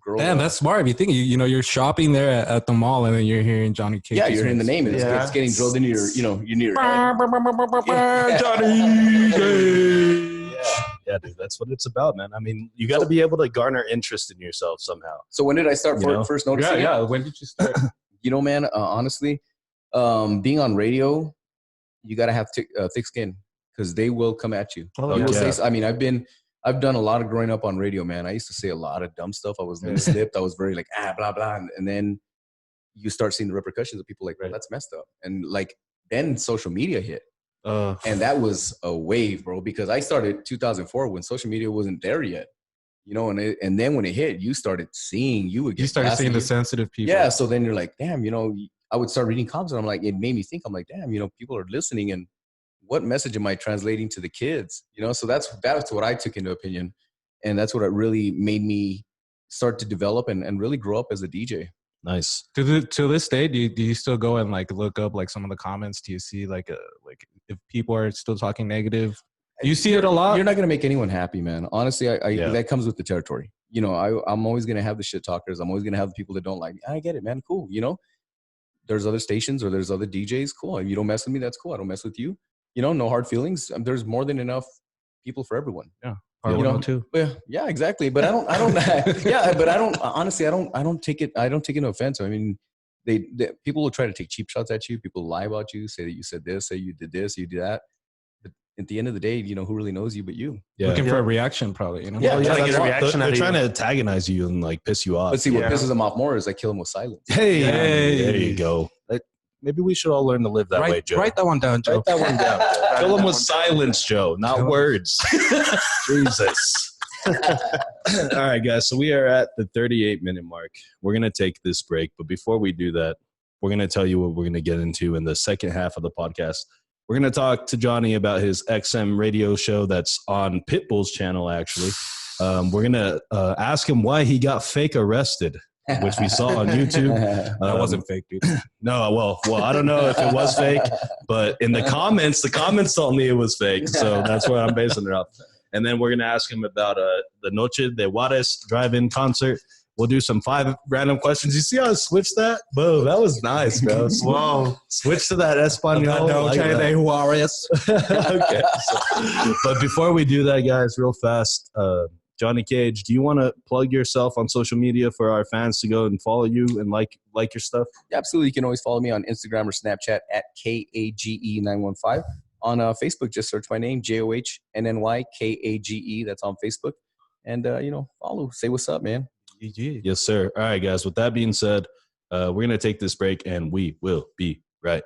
girls. Damn, that's smart. If you think, you know, you're shopping there at the mall and then you're hearing Johnny Cage. Yeah, you're hearing the name. And Yeah. it's getting drilled into your, you know, your head. Johnny Cage. Yeah, dude, that's what it's about, man. I mean, you got to be able to garner interest in yourself somehow. So when did I start first noticing it? Yeah. When did you start? You know, man, honestly, being on radio, you got to have thick skin because they will come at you. Oh, You will yeah. say, I mean, I've done a lot of growing up on radio, man. I used to say a lot of dumb stuff. I was loose-lipped. I was very like, blah, blah. And then you start seeing the repercussions of people like, well, that's messed up. And like, then social media hit. And that was a wave, bro, because I started 2004 when social media wasn't there yet. You know, and then when it hit, you started seeing You started seeing the sensitive people. Yeah, so then you're like, damn, you know, I would start reading comments, and I'm like, it made me think, I'm like, damn, you know, people are listening, and what message am I translating to the kids? You know, so that's what I took into opinion, and that's what it really made me start to develop and really grow up as a DJ. Nice. To this day, do you still go and like look up like some of the comments? Do you see like if people are still talking negative? You see it a lot. You're not gonna make anyone happy, man. Honestly, Yeah. that comes with the territory. You know, I'm always gonna have the shit talkers. I'm always gonna have the people that don't like me. I get it, man. Cool. You know, there's other stations or there's other DJs. Cool. If you don't mess with me, that's cool. I don't mess with you. You know, no hard feelings. There's more than enough people for everyone. Yeah. You know, too. Yeah, exactly. But I don't. Yeah, but I don't. Honestly, I don't take it. I don't take it no offense. I mean, they people will try to take cheap shots at you. People lie about you. Say that you said this. Say you did this. You did that. At the end of the day, you know, who really knows you but you? Yeah. Looking for a reaction, probably. You know. Yeah, trying to get a They're reaction out they're of trying you. to antagonize you and like piss you off. But see, what Yeah. pisses them off more is I kill them with silence. Hey, Hey. there you go. Maybe we should all learn to live that way, Joe. Write that one down, Joe. Write that one down. Joe. Kill them with silence, Joe, not words. Jesus. All right, guys. So we are at the 38-minute mark. We're going to take this break. But before we do that, we're going to tell you what we're going to get into in the second half of the podcast. We're going to talk to Johnny about his XM radio show that's on Pitbull's channel, actually. We're going to ask him why he got fake arrested, which we saw on YouTube. That wasn't fake, dude. No, well, I don't know if it was fake, but in the comments told me it was fake. So that's where I'm basing it off. And then we're going to ask him about the Noche de Juarez drive-in concert. We'll do some 5 random questions. You see how I switched that? Whoa, that was nice, bro. Whoa. Switch to that Espanol. Noche de Juarez. Okay. But before we do that, guys, real fast, Johnny Cage, do you want to plug yourself on social media for our fans to go and follow you and like your stuff? Yeah, absolutely. You can always follow me on Instagram or Snapchat at KAGE915. On Facebook, just search my name, JOHNNYKAGE. That's on Facebook. And, you know, follow. Say what's up, man. Yes, sir. All right, guys. With that being said, we're going to take this break, and we will be right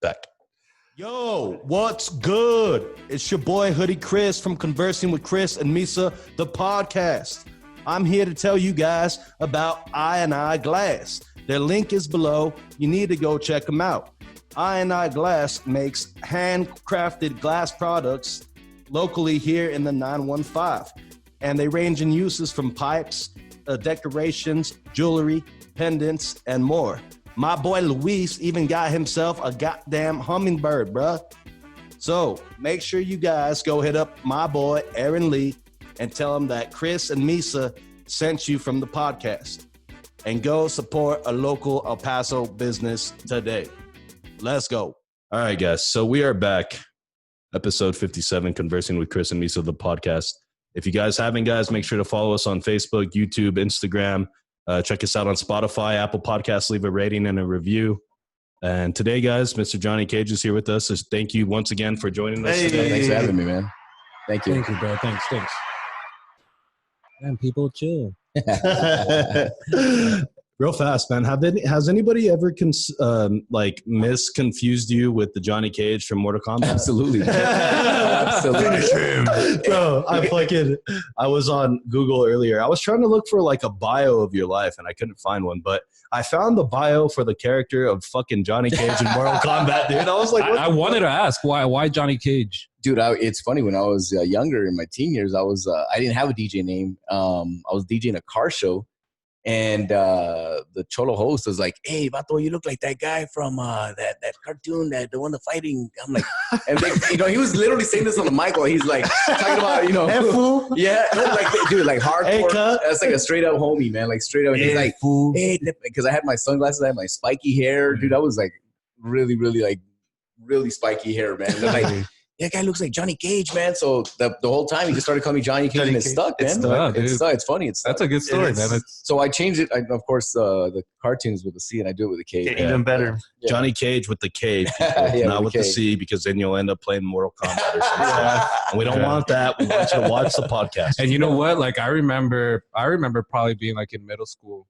back. Yo, what's good? It's your boy Hoodie Chris from Conversing with Chris and Misa, the podcast. I'm here to tell you guys about I&I Glass. Their link is below. You need to go check them out. I&I Glass makes handcrafted glass products locally here in the 915. And they range in uses from pipes, decorations, jewelry, pendants, and more. My boy Luis even got himself a goddamn hummingbird, bruh. So make sure you guys go hit up my boy Aaron Lee and tell him that Chris and Misa sent you from the podcast. And go support a local El Paso business today. Let's go. All right, guys. So we are back. Episode 57, Conversing with Chris and Misa, the podcast. If you guys haven't, guys, make sure to follow us on Facebook, YouTube, Instagram. Check us out on Spotify, Apple Podcasts. Leave a rating and a review. And today, guys, Mr. Johnny Kage is here with us. So thank you once again for joining us today. Thanks for having me, man. Thank you. Thank you, bro. Thanks. Man, people chill. Real fast, man. Has anybody ever misconfused you with the Johnny Cage from Mortal Kombat? Absolutely. Absolutely. Bro, I was on Google earlier. I was trying to look for like a bio of your life and I couldn't find one, but I found the bio for the character of fucking Johnny Cage in Mortal Kombat, dude. I was like, I wanted to ask why Johnny Cage? Dude, it's funny. When I was younger in my teen years, I didn't have a DJ name. I was DJing a car show. And the Cholo host was like, "Hey, Vato, you look like that guy from that cartoon, the one, the fighting." I'm like, and he was literally saying this on the mic while he's like talking about, yeah, like hardcore. Hey, that's like a straight up homie, man, like straight up. He's like, "Hey," because I had my sunglasses, I had my spiky hair, dude. I was like really, really like really spiky hair, man. And they're like, that guy looks like Johnny Cage, man. So the whole time he just started calling me Johnny Cage, and it's stuck, man. It's funny. That's a good story, man. So I changed it. Of course, the cartoons with the C, and I do it with a K. Yeah, even better. Yeah. Johnny Cage with the K, not with the C, because then you'll end up playing Mortal Kombat or something. And we don't want that. We want you to watch the podcast. And you know what? Like I remember probably being like in middle school.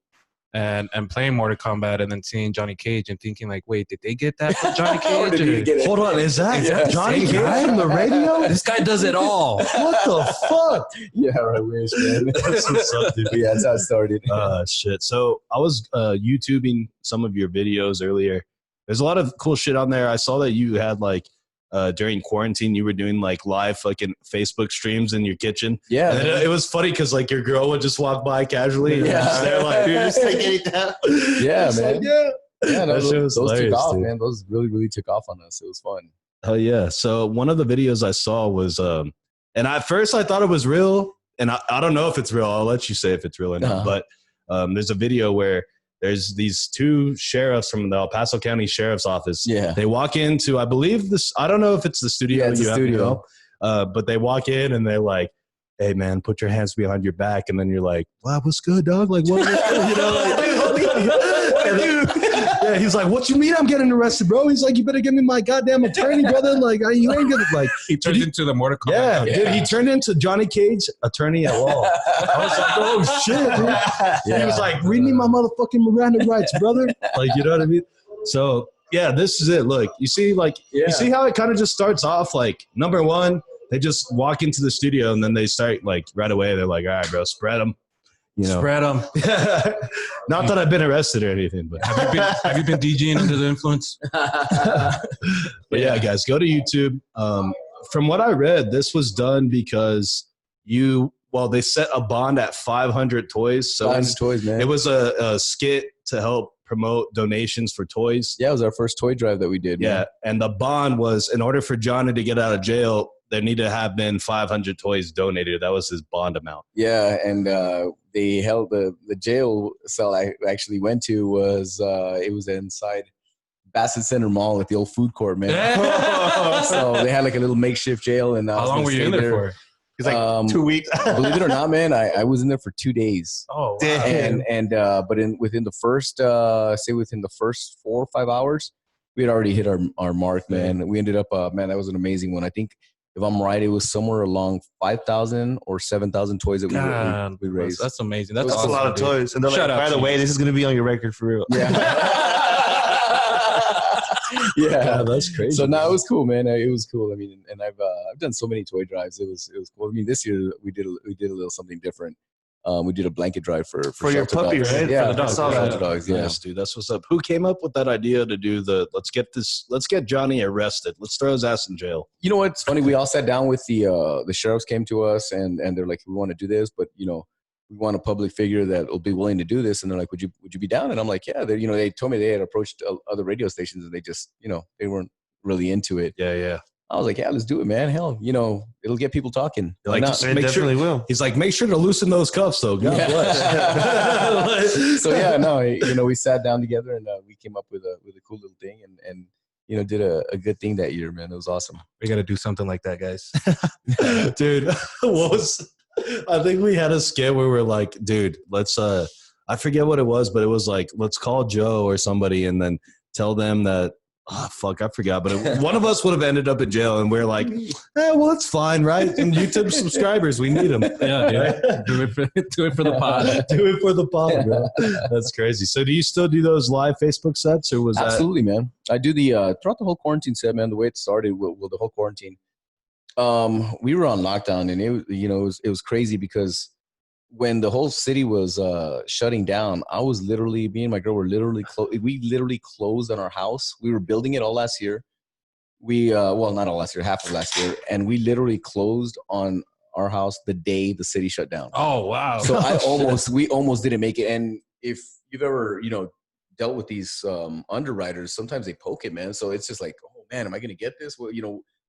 And playing Mortal Kombat and then seeing Johnny Cage and thinking like, wait, did they get that from Johnny Cage? Hold on, is that Johnny Cage from the radio? This guy does it all. What the fuck? Yeah, I wish, man. That's what's up, dude. Yeah, that's how it started. Shit. So I was YouTubing some of your videos earlier. There's a lot of cool shit on there. I saw that you had like during quarantine, you were doing like live fucking Facebook streams in your kitchen. Yeah. And it was funny because like your girl would just walk by casually. And they're like, you're just taking it down. Yeah, man. Like, yeah. Those took off, dude. man. Those really, really took off on us. It was fun. Hell yeah. So one of the videos I saw was, and at first I thought it was real. And I don't know if it's real. I'll let you say if it's real or not. But there's a video where there's these two sheriffs from the El Paso County Sheriff's Office. Yeah. They walk into, I believe this, I don't know if it's the studio. Yeah, it's the studio. But they walk in and they're like, "Hey man, put your hands behind your back." And then you're like, "Wow, what's good, dog? Like, what?" Yeah, he's like, "What you mean I'm getting arrested, bro?" He's like, "You better give me my goddamn attorney, brother. Like, you ain't gonna like." He turned into the Mortal Kombat. Yeah, dude, he turned into Johnny Cage, attorney at law. I was like, "Oh shit!" Dude. Yeah. He was like, "Read me my motherfucking Miranda rights, brother." Like, you know what I mean? So yeah, this is it. Look, you see, you see how it kind of just starts off. Like, number one, they just walk into the studio and then they start like right away. They're like, "All right, bro, spread them." You know, spread them. Not that I've been arrested or anything, but have you been DJing under the influence? But yeah, guys, go to YouTube. From what I read, this was done because they set a bond at 500 toys. So 500 toys, man. It was a skit to help promote donations for toys. Yeah, it was our first toy drive that we did. Yeah, man. and the bond was, in order for Johnny to get out of jail, there needed to have been 500 toys donated. That was his bond amount. Yeah, and they held the jail cell I actually went to was it was inside Bassett Center Mall at the old food court, man. So they had like a little makeship jail. And how long were you in there for? It's like 2 weeks. Believe it or not, man, I was in there for 2 days. Oh, wow. And but within the first 4 or 5 hours, we had already hit our mark, man. We ended up, man, that was an amazing one. I think, if I'm right, it was somewhere along 5,000 or 7,000 toys that we raised. That's amazing. That's awesome, a lot of toys. And they're like, by the way, this is going to be on your record for real. Yeah. Yeah, that's crazy. So now it was cool, man. It was cool. I mean, and I've done so many toy drives. It was cool. I mean, this year we did a little something different. We did a blanket drive for your puppy, dogs. right? Yeah, for the dogs. shelter dogs. Yeah. Nice, dude. That's what's up. Who came up with that idea to do let's get Johnny arrested. Let's throw his ass in jail. You know what's funny? We all sat down with the sheriffs came to us and they're like, we want to do this, but we want a public figure that will be willing to do this. And they're like, would you be down? And I'm like, yeah. They told me they had approached other radio stations and they just, they weren't really into it. Yeah. I was like, yeah, let's do it, man. Hell, it'll get people talking. Like, it definitely will. He's like, make sure to loosen those cuffs, though. God bless. So yeah, no, we sat down together and we came up with a cool little thing and did a good thing that year, man. It was awesome. We got to do something like that, guys. Dude, I think we had a skit where we're like, dude, let's, I forget what it was, but it was like, let's call Joe or somebody and then tell them that, I forgot. But one of us would have ended up in jail, and we're like, well, it's fine, right? And YouTube subscribers, we need them. Yeah, do it for the pod. Do it for the pod, bro. That's crazy. So do you still do those live Facebook sets, or was Absolutely, man. I do the throughout the whole quarantine set, man. The way it started with the whole quarantine, we were on lockdown, and it was crazy because when the whole city was shutting down, me and my girl were literally we literally closed on our house. We were building it all last year. We not all last year, half of last year, and we literally closed on our house the day the city shut down. Oh wow! So we almost didn't make it. And if you've ever dealt with these underwriters, sometimes they poke it, man. So it's just like, oh man, am I going to get this? Well,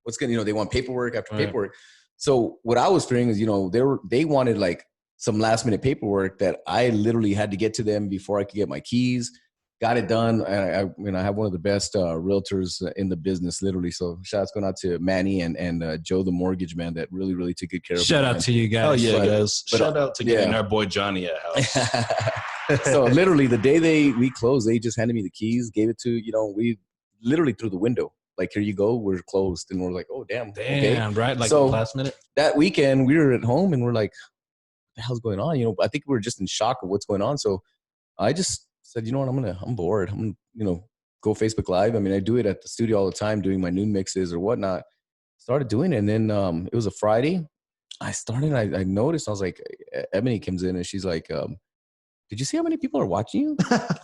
what's going to they want paperwork after paperwork. So what I was fearing is they wanted like some last minute paperwork that I literally had to get to them before I could get my keys. Got it done. And I have one of the best realtors in the business, literally. So shout out's going out to Manny and Joe, the mortgage man, that really, really took good care of me. Shout out to you guys. Oh yeah, guys. Shout out to getting our boy Johnny a house. So literally the day we closed, they just handed me the keys, gave it to, we literally through the window. Like, here you go, we're closed. And we're like, oh, damn. Okay. Right? Like so last minute? That weekend, we were at home and we're like, the hell's going on? I think we were just in shock of what's going on. So I just said, you know what, I'm bored. I'm gonna, go Facebook Live. I mean, I do it at the studio all the time, doing my noon mixes or whatnot. Started doing it. And then it was a Friday. I noticed, I was like, Ebony comes in and she's like, did you see how many people are watching you?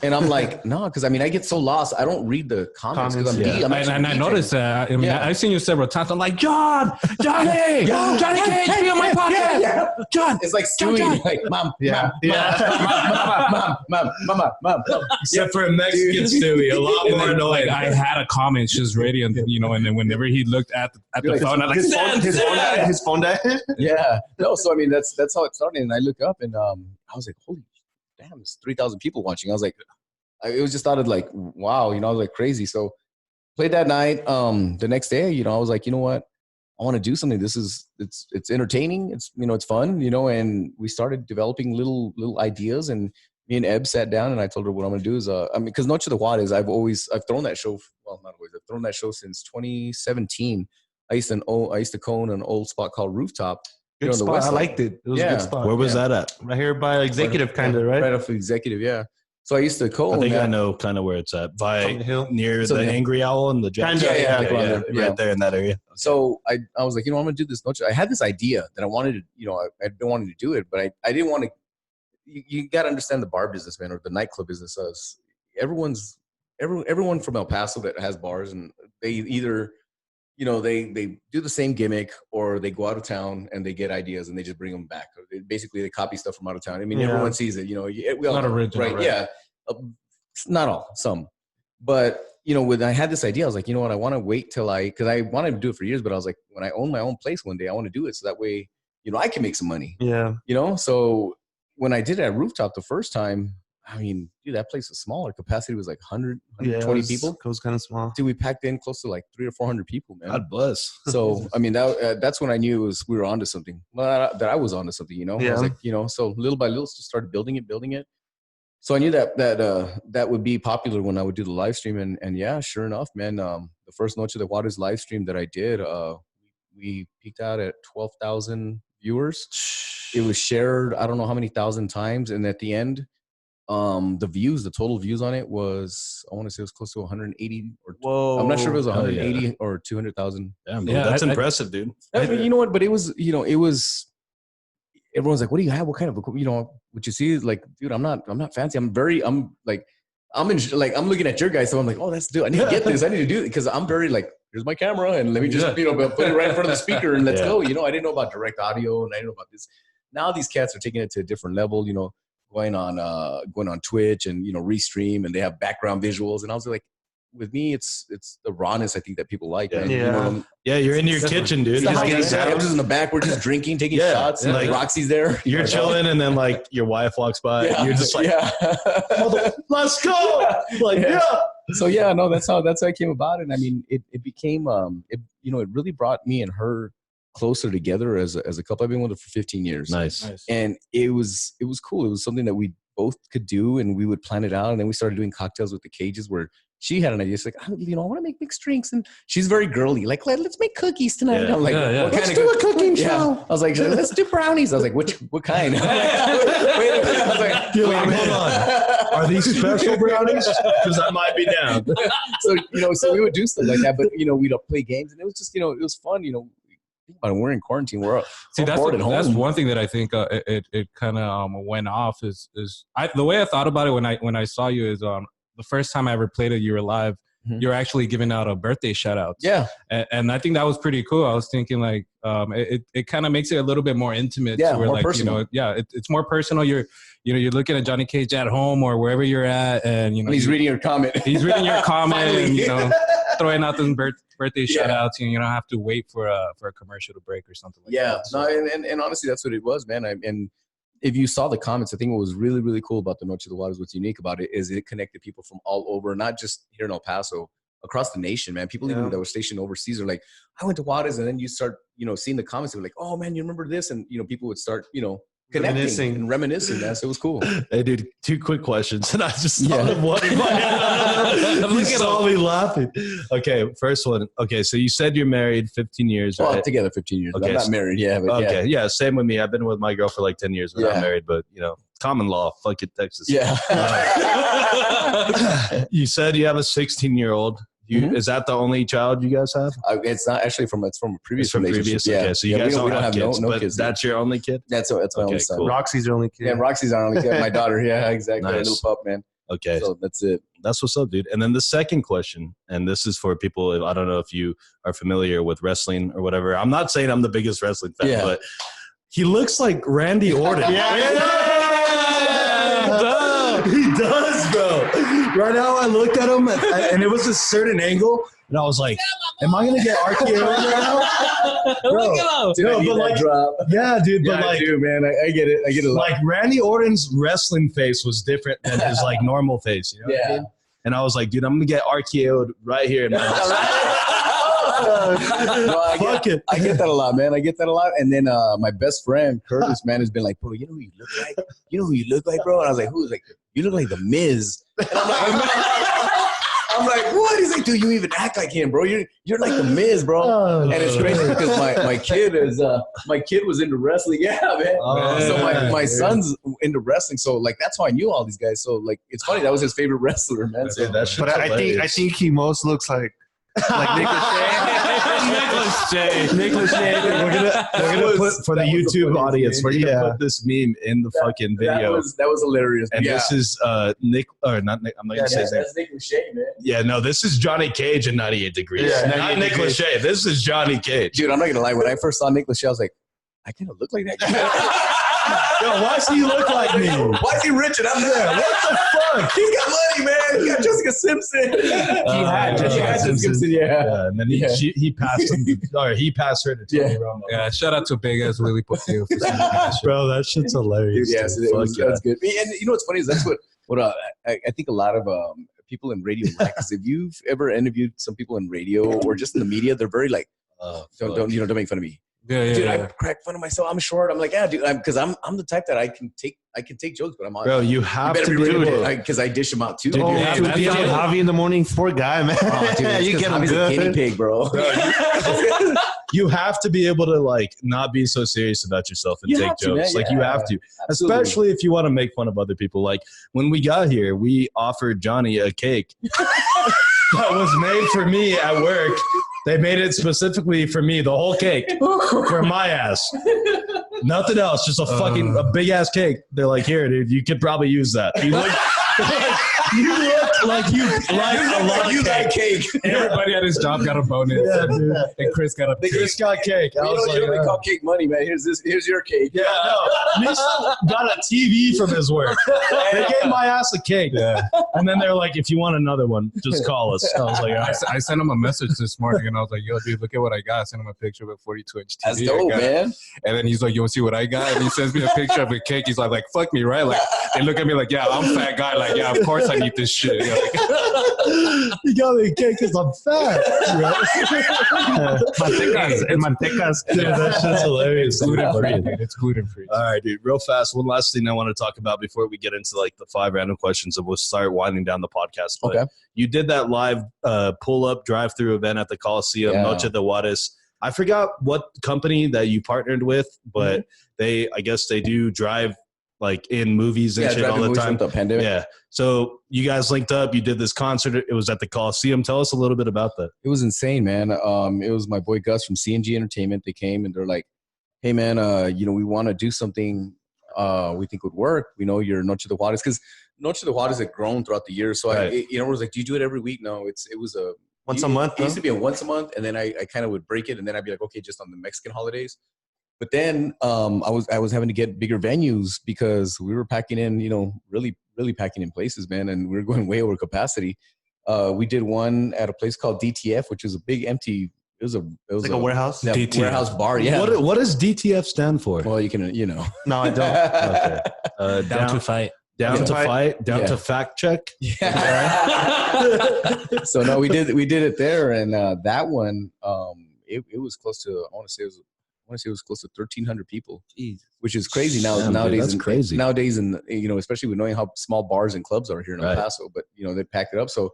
And I'm like, no, because I get so lost. I don't read the comments because and I noticed that. I've seen you several times. I'm like, Johnny Cage, be on my podcast. John, it's like Stewie, like mom, mom. Except for a Mexican Stewie, a lot more annoying. I had a comment, she's ready, and and then whenever he looked at the phone, I was like, his phone died. Yeah, no. So that's how it started, and I look up and I was like, holy. Damn, there's 3,000 people watching. I was like, it was just started like, wow, I was like crazy. So played that night. The next day, I was like, you know what? I want to do something. It's entertaining. It's, it's fun, and we started developing little ideas, and me and Eb sat down and I told her what I'm going to do is, because Noche de Juarez, I've thrown that show. Well, not always. I've thrown that show since 2017. I used to co-own an old spot called Rooftop. Good spot. I liked it. It was a good spot. Where was that at? Right here by Executive, kind of, right? Right off of Executive, yeah. So I used to co-own. I think I know kind of where it's at. Near the Angry Owl and the Giant. Right there in that area. So I was like, I'm going to do this noche. I had this idea that I wanted to, I've been wanting to do it, but I didn't want to. You got to understand the bar business, man, or the nightclub business. Everyone from El Paso that has bars, and they either. They do the same gimmick, or they go out of town and they get ideas and they just bring them back. Basically, they copy stuff from out of town. Everyone sees it. We all not original, right? Yeah, not all, some. But when I had this idea, I was like, you know what? I want to wait till because I wanted to do it for years, but I was like, when I own my own place one day, I want to do it so that way, I can make some money. Yeah. So when I did it at Rooftop the first time. Dude, that place was smaller. Capacity was like 100, 120 people. It was kind of small. Dude, we packed in close to like 300 or 400 people, man. God bless. So, that's when I knew we were onto something. Well, that I was onto something, Yeah. I was like, so little by little, just started building it. So I knew that would be popular when I would do the live stream. And yeah, sure enough, man, the first Noche de Juarez live stream that I did, we peaked out at 12,000 viewers. It was shared, I don't know how many thousand times. And at the end, the total views on it was, I want to say it was close to 180 or whoa. I'm not sure if it was 180 or 200,000. Damn, that's impressive, dude. You know what? But it was, everyone's like, what do you have? What kind of, what you see is like, dude, I'm not fancy. I'm looking at your guy. So I'm like, oh, I need to get this. I need to do it. Cause I'm very like, here's my camera and let me just, put it right in front of the speaker and let's go. I didn't know about direct audio and I didn't know about this. Now these cats are taking it to a different level, going on Twitch and, restream and they have background visuals. And I was like, with me, it's the rawness I think that people like. Man. Yeah, you're in your kitchen, dude. I'm just in the back. We're just drinking, taking shots. And like Roxy's there. You're chilling, and then like your wife walks by. And you're just like, let's go. Like, So that's how it came about. And I mean, it became it really brought me and her closer together as a couple. I've been with her for 15 years. Nice. And it was cool. It was something that we both could do, and we would plan it out. And then we started doing cocktails with the Cages where she had an idea. She's like, I want to make mixed drinks. And she's very girly. Like, let's make cookies tonight. Yeah. I'm like, let's do a cooking show. I was like, let's do brownies. I was like, what kind? Wait a minute. I was like, hold on. Are these special brownies? Because I might be down. So we would do stuff like that. But, we'd play games. And it was just, it was fun, Think about it, we're in quarantine. We're bored at home. That's one thing that I think it kind of went off is the way I thought about it when I saw you is the first time I ever played it, you were live. Mm-hmm. You're actually giving out a birthday shout out. Yeah. And I think that was pretty cool. I was thinking like it kind of makes it a little bit more intimate. Yeah, where more like, personal. It's more personal. You're looking at Johnny Cage at home or wherever you're at, and he's reading your comment. He's reading your comment, and throwing out them birthday shout outs, and you don't have to wait for a commercial to break or something like that. Yeah. So. No, and honestly, that's what it was, man. And if you saw the comments, I think what was really, really cool about the Noche de Juarez, what's unique about it is it connected people from all over, not just here in El Paso, across the nation, man. People even that were stationed overseas are like, I went to Juarez, and then you start, seeing the comments. They were like, oh man, you remember this? And, people would start, connecting and reminiscing. Man. So it was cool. Hey, dude, 2 quick questions. And I just thought of one in my head. You saw me laughing. Okay, first one. Okay, so you said you're married 15 years. Well, right? together 15 years. Okay, I'm not married. Yeah. But okay, yeah, same with me. I've been with my girl for like 10 years. We're not married, but, common law. Fuck it, Texas. Yeah. You said you have a 16-year-old. Is that the only child you guys have? It's not actually it's from a previous relationship. Yeah. Okay, so you guys don't have kids, no kids. That's your only kid? That's my only son. Cool. Roxy's your only kid. Yeah, Roxy's our only kid. My daughter. Yeah, exactly. Nice. Little pup, man. Okay. So that's it. That's what's up, dude. And then the second question, and this is for people, I don't know if you are familiar with wrestling or whatever. I'm not saying I'm the biggest wrestling fan, but he looks like Randy Orton. He does, bro. Right now, I looked at him, and it was a certain angle, and I was like, am I going to get RKO right now? Bro, yeah, dude. But I do, man. I get it. I get it. Like, Randy Orton's wrestling face was different than his, like, normal face. You know what I mean? And I was like, dude, I'm going to get RKO'd right here, man. I get that a lot, man. I get that a lot. And then my best friend, Curtis, man, has been like, bro, you know who you look like? You know who you look like, bro? And I was like, who? He's like, you look like The Miz. And I'm like, what? He's like, dude, you even act like him, bro. You're like The Miz, bro. And it's crazy because my kid was into wrestling. Yeah, man. So my son's into wrestling. So like that's how I knew all these guys. So like it's funny, that was his favorite wrestler, man. So, but I think he most looks like Nick Lachey. Nick Lachey. We're gonna put for the YouTube audience. We're gonna put this meme in the fucking video. That was hilarious. And this is Nick, or not Nick. I'm not gonna say his name. That's Nick Lachey, man. Yeah, no, this is Johnny Cage in 98 Degrees. Yeah, not Nick Lachey. This is Johnny Cage. Dude, I'm not gonna lie. When I first saw Nick Lachey, I was like, I kind of look like that guy. Yo, why does he look like me? Why is he rich and I'm not? What the fuck? He's got money, man. He got Jessica Simpson. He had Jessica Simpson. Yeah. And then he passed him. Or he passed her to Tony Romo. Yeah, shout out to Big Ass Willie Portillo for sending that shit. Bro, that shit's hilarious. Dude, yes, that's good. And you know what's funny is that's what I think a lot of people in radio like. Because if you've ever interviewed some people in radio or just in the media, they're very like, don't make fun of me. Dude, I crack fun of myself. I'm short. I'm like, yeah, dude, because I'm the type that I can take jokes, but I'm on. Bro, you have to be able to, because I dish them out too. Dude, you have to be on Javi in the morning. Poor guy, man. Oh, dude, you get him good. A guinea pig, bro. You have to be able to like not be so serious about yourself and take jokes. Like you have to, especially if you want to make fun of other people. Like when we got here, we offered Johnny a cake that was made for me at work. They made it specifically for me, the whole cake, for my ass. Nothing else, just a big ass cake. They're like, here, dude, you could probably use that. You look like you like a lot of cake. Everybody at his job got a bonus. Yeah, dude. And Chris got a Chris got cake. I was like, you don't call cake money, man. Here's your cake. Yeah, no. Nisha got a TV from his work. They gave my ass a cake. Yeah. And then they're like, if you want another one, just call us. I was like, all right. I sent him a message this morning and I was like, yo, dude, look at what I got. I sent him a picture of a 42-inch TV. That's dope, man. And then he's like, you want to see what I got? And he sends me a picture of a cake. He's like, fuck me, right? Like, they look at me like, yeah, I'm a fat guy. Like, yeah, of course I need this shit. You know, like, you got me a cake because I'm fat. Mantecas. Dude, that shit's hilarious. it's gluten-free, dude. It's gluten-free. All right, dude. Real fast. One last thing I want to talk about before we get into like the 5 random questions and we'll start winding down the podcast. But Okay. You did that live pull-up drive-through event at the Coliseum, Noche de Juarez. I forgot what company that you partnered with, but I guess they do drive like in movies and shit all the time. The pandemic. Yeah. So you guys linked up. You did this concert. It was at the Coliseum. Tell us a little bit about that. It was insane, man. It was my boy Gus from CNG Entertainment. They came and they're like, hey, man, we want to do something we think would work. We know you're Noche de Juarez because Noche de Juarez had grown throughout the year. So right. I was like, do you do it every week? No, it was a once a month. It used to be a once a month, and then I kind of would break it, and then I'd be like, okay, just on the Mexican holidays. But then I was having to get bigger venues because we were packing in, really, really packing in places, man, and we were going way over capacity. We did one at a place called DTF, which was a big empty. It was like a warehouse. Yeah, warehouse bar. Yeah. What does DTF stand for? Well, you can, No, I don't. Okay. Down to fight. Down to fight. Down to fact check. Yeah. So no, we did it there, and that one, it was close to. I want to say it was close to 1,300 people. Jeez. Which is crazy nowadays. That's crazy. Nowadays, and especially with knowing how small bars and clubs are here in El Paso, but they packed it up. So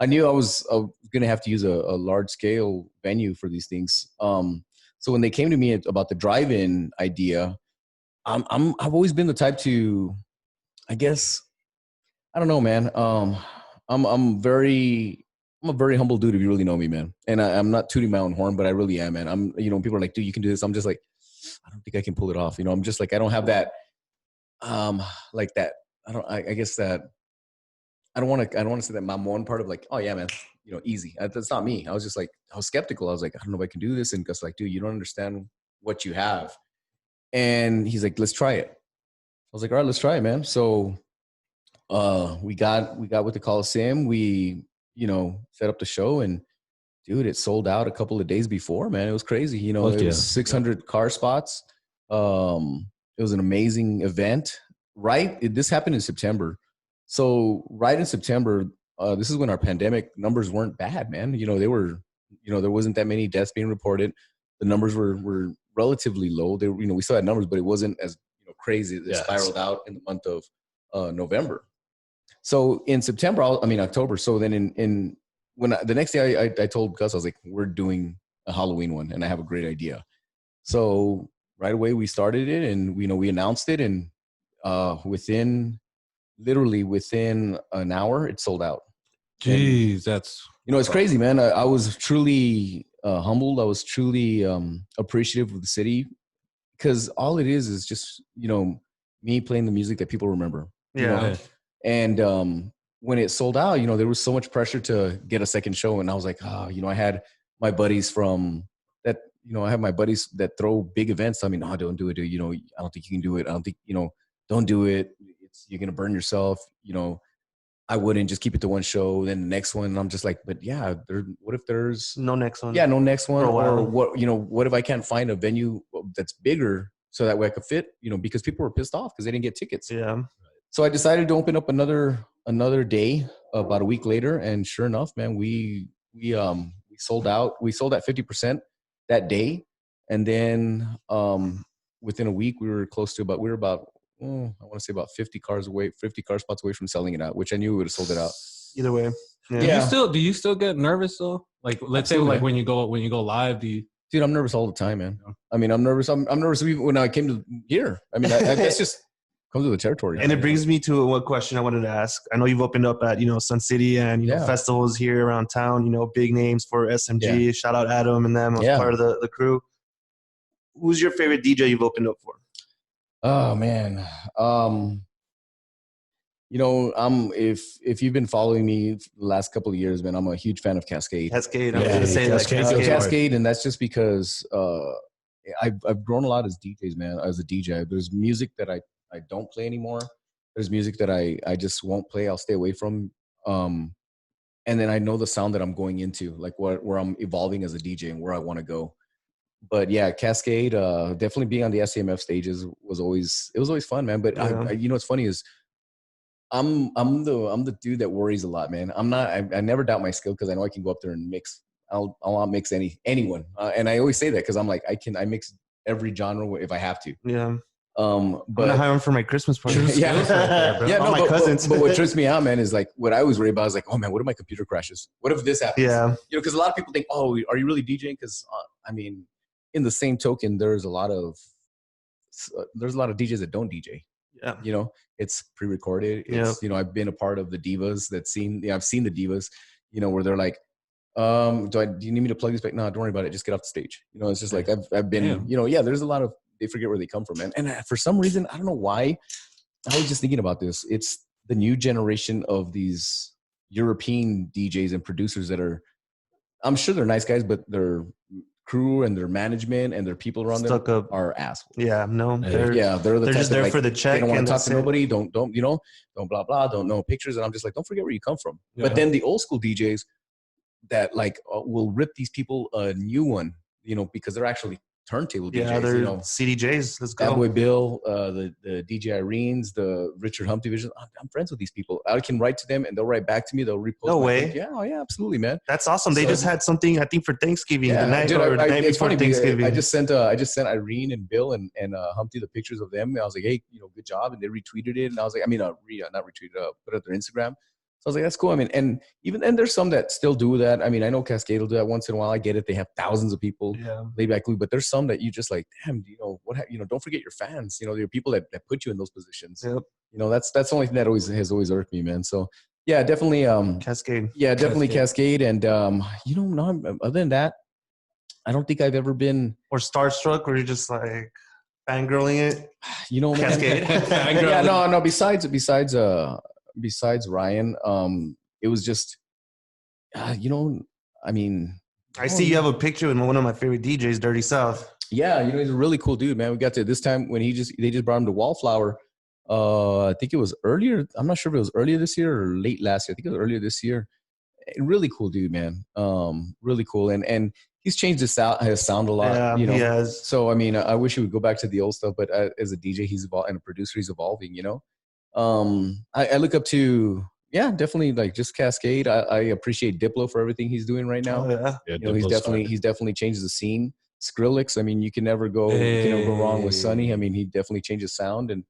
I knew I was going to have to use a large scale venue for these things. So when they came to me about the drive-in idea, I've always been the type to, I guess, I don't know, man. I'm a very humble dude if you really know me, man. And I'm not tooting my own horn, but I really am, man. I'm, people are like, dude, you can do this. I'm just like, I don't think I can pull it off. I'm just like, I don't have that, like that. I guess that I don't want to say that mamon part of like, oh yeah, man, easy. That's not me. I was just like, I was skeptical. I was like, I don't know if I can do this. And Gus like, dude, you don't understand what you have. And he's like, let's try it. I was like, all right, let's try it, man. So we got with the Coliseum. We, set up the show, and dude, it sold out a couple of days before, man. It was crazy. It was 600 car spots. It was an amazing event. This happened in September. So right in September, this is when our pandemic numbers weren't bad, man. They were, there wasn't that many deaths being reported. The numbers were relatively low. They were, we still had numbers, but it wasn't as crazy. It spiraled out in the month of November. So in October. So then the next day I told Gus, I was like, we're doing a Halloween one and I have a great idea. So right away we started it, and we announced it, and within an hour it sold out. Jeez, that's it's crazy, man. I was truly humbled. I was truly appreciative of the city, because all it is just me playing the music that people remember. Yeah. And when it sold out, there was so much pressure to get a second show, and I was like, I had my buddies from that. I have my buddies that throw big events. I mean, don't do it, dude. I don't think you can do it. I don't think don't do it. You're gonna burn yourself. I wouldn't. Just keep it to one show, then the next one. And I'm just like, but yeah, what if there's no next one? Yeah, no next one. Or what? What if I can't find a venue that's bigger so that way I could fit? Because people were pissed off because they didn't get tickets. Yeah. So I decided to open up another day about a week later, and sure enough, man, we sold out. We sold at 50% that day, and then within a week we were about I want to say about 50 car spots away from selling it out, which I knew we would have sold it out. Either way. Yeah. Do you still get nervous though? Like, let's say like when you go live, Dude, I'm nervous all the time, man. I mean, I'm nervous. I'm nervous even when I came to here. I mean, that's just comes with the territory. And it brings me to one question I wanted to ask. I know you've opened up at, Sun City and, festivals here around town, big names for SMG. Yeah. Shout out Adam and them. I was part of the crew. Who's your favorite DJ you've opened up for? Oh man. If you've been following me the last couple of years, man, I'm a huge fan of Cascade. Cascade. I was gonna say Cascade, and that's just because I've grown a lot as DJs, man. As a DJ, there's music that I don't play anymore. There's music that I just won't play. I'll stay away from. And then I know the sound that I'm going into, like where I'm evolving as a DJ and where I want to go. But yeah, Cascade, definitely being on the SAMF stages was always fun, man. But what's funny is I'm the dude that worries a lot, man. I never doubt my skill because I know I can go up there and mix. I'll mix anyone, and I always say that because I'm like I mix every genre if I have to. Yeah. But I'm gonna hire him for my Christmas party. My cousins. But what trips me out, man, is like what I was worried about is like, oh man, what if my computer crashes? What if this happens? Yeah. Because a lot of people think, oh, are you really DJing? Because in the same token, there's a lot of DJs that don't DJ. Yeah. It's pre-recorded. It's I've been a part of the divas I've seen the divas, where they're like, do you need me to plug this back? No, don't worry about it. Just get off the stage. It's just like I've been, there's a lot of, they forget where they come from, man. And for some reason, I don't know why, I was just thinking about this. It's the new generation of these European DJs and producers that I'm sure they're nice guys, but their crew and their management and their people around them are assholes. Yeah, no. They're just there for the check. They don't want to talk to nobody. Don't blah, blah, don't know pictures. And I'm just like, don't forget where you come from. Yeah. But then the old school DJs that will rip these people a new one, because they're actually turntable DJs. Yeah, they're CDJs. Let's go. Bad Boy Bill, the DJ Irenes, the Richard Hump division. I'm friends with these people. I can write to them and they'll write back to me. They'll repost. No way. Yeah, absolutely, man. That's awesome. They just had something, I think, for Thanksgiving. The night before Thanksgiving. I just sent Irene and Bill and Humpty the pictures of them. And I was like, hey, good job. And they retweeted it. And I was like, not retweeted, put it on their Instagram. So I was like, that's cool. And there's some that still do that. I know Cascade will do that once in a while. I get it. They have thousands of people laid back, but there's some that you just like, damn, don't forget your fans. There are people that put you in those positions. Yep. That's the only thing that has always irked me, man. So yeah, definitely Cascade. Yeah, definitely Cascade. And other than that, I don't think I've ever been or starstruck where you're just like fangirling it. Man. Cascade. Yeah, no. Besides Ryan, it was just, I see you have a picture with one of my favorite DJs, Dirty South. Yeah, he's a really cool dude, man. We got to this time when they just brought him to Wallflower. I think it was earlier. I'm not sure if it was earlier this year or late last year. I think it was earlier this year. Really cool dude, man. Really cool. And he's changed his sound a lot. Yeah, he has. So, I wish he would go back to the old stuff, but as a DJ, he's evolved, and a producer, he's evolving, I look up to, definitely like just Cascade. I appreciate Diplo for everything he's doing right now. Oh, yeah. He's definitely changed the scene. Skrillex, you can never go wrong with Sonny. He definitely changes sound, and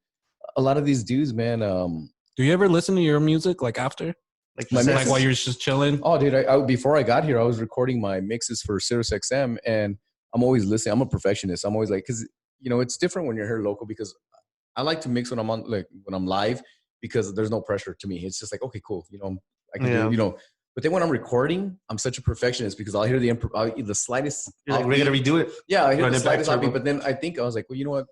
a lot of these dudes, man. Do you ever listen to your music like after? Like while you're just chilling? Oh, dude, before I got here, I was recording my mixes for Sirius XM, and I'm always listening. I'm a perfectionist. I'm always like, because it's different when you're here local, because I like to mix when I'm when I'm live, because there's no pressure to me. It's just like, okay, cool. I can do, but then when I'm recording, I'm such a perfectionist because I'll hear the slightest. You're like, we're going to redo it. Yeah. I hear the slightest offbeat, but then I was like, well, you know what?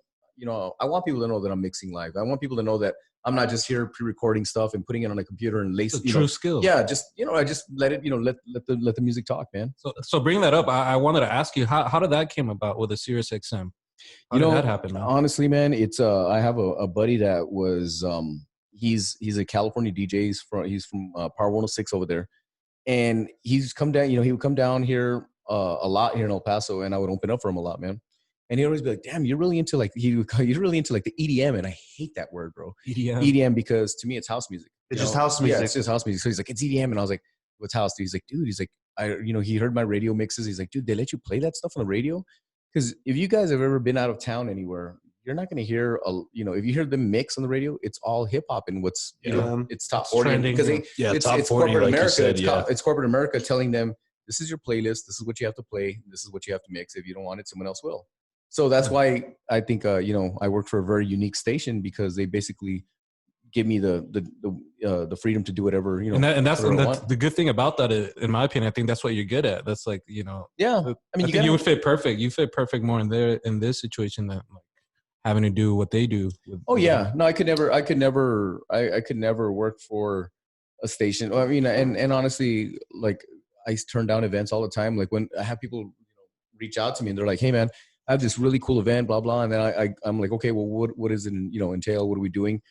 I want people to know that I'm mixing live. I want people to know that I'm not just here pre-recording stuff and putting it on a computer and lacing. True skill. Yeah. Just, I just let it, let the music talk, man. So bring that up. I wanted to ask you, how did that came about with the Sirius XM? How did that happen, man? Honestly, man, it's I have a buddy that was he's a California DJ. He's from Power 106 over there, and he's come down. He would come down here a lot here in El Paso, and I would open up for him a lot, man. And he'd always be like, "Damn, you're really into like you're really into like the EDM," and I hate that word, bro. EDM because to me it's house music. It's just house music. Yeah, it's just house music. So he's like, "It's EDM," and I was like, "What's house?" He's like, "Dude," he's like, he heard my radio mixes. He's like, "Dude, they let you play that stuff on the radio?" Because if you guys have ever been out of town anywhere, you're not going to hear, if you hear them mix on the radio, it's all hip hop and what's, it's top 40. Because it's corporate America. It's corporate America telling them, this is your playlist. This is what you have to play. This is what you have to mix. If you don't want it, someone else will. So that's why I think, I work for a very unique station because they basically give me the freedom to do whatever, and that's the good thing about that, in my opinion. I think that's what you're good at. That's like, yeah. I think you would fit perfect. You fit perfect more in this situation than like having to do what they do. Oh yeah, no, I could never work for a station. I mean, and honestly, like I turn down events all the time. Like when I have people reach out to me and they're like, "Hey man, I have this really cool event, blah blah," and then I'm like, "Okay, well, what does it entail? What are we doing?"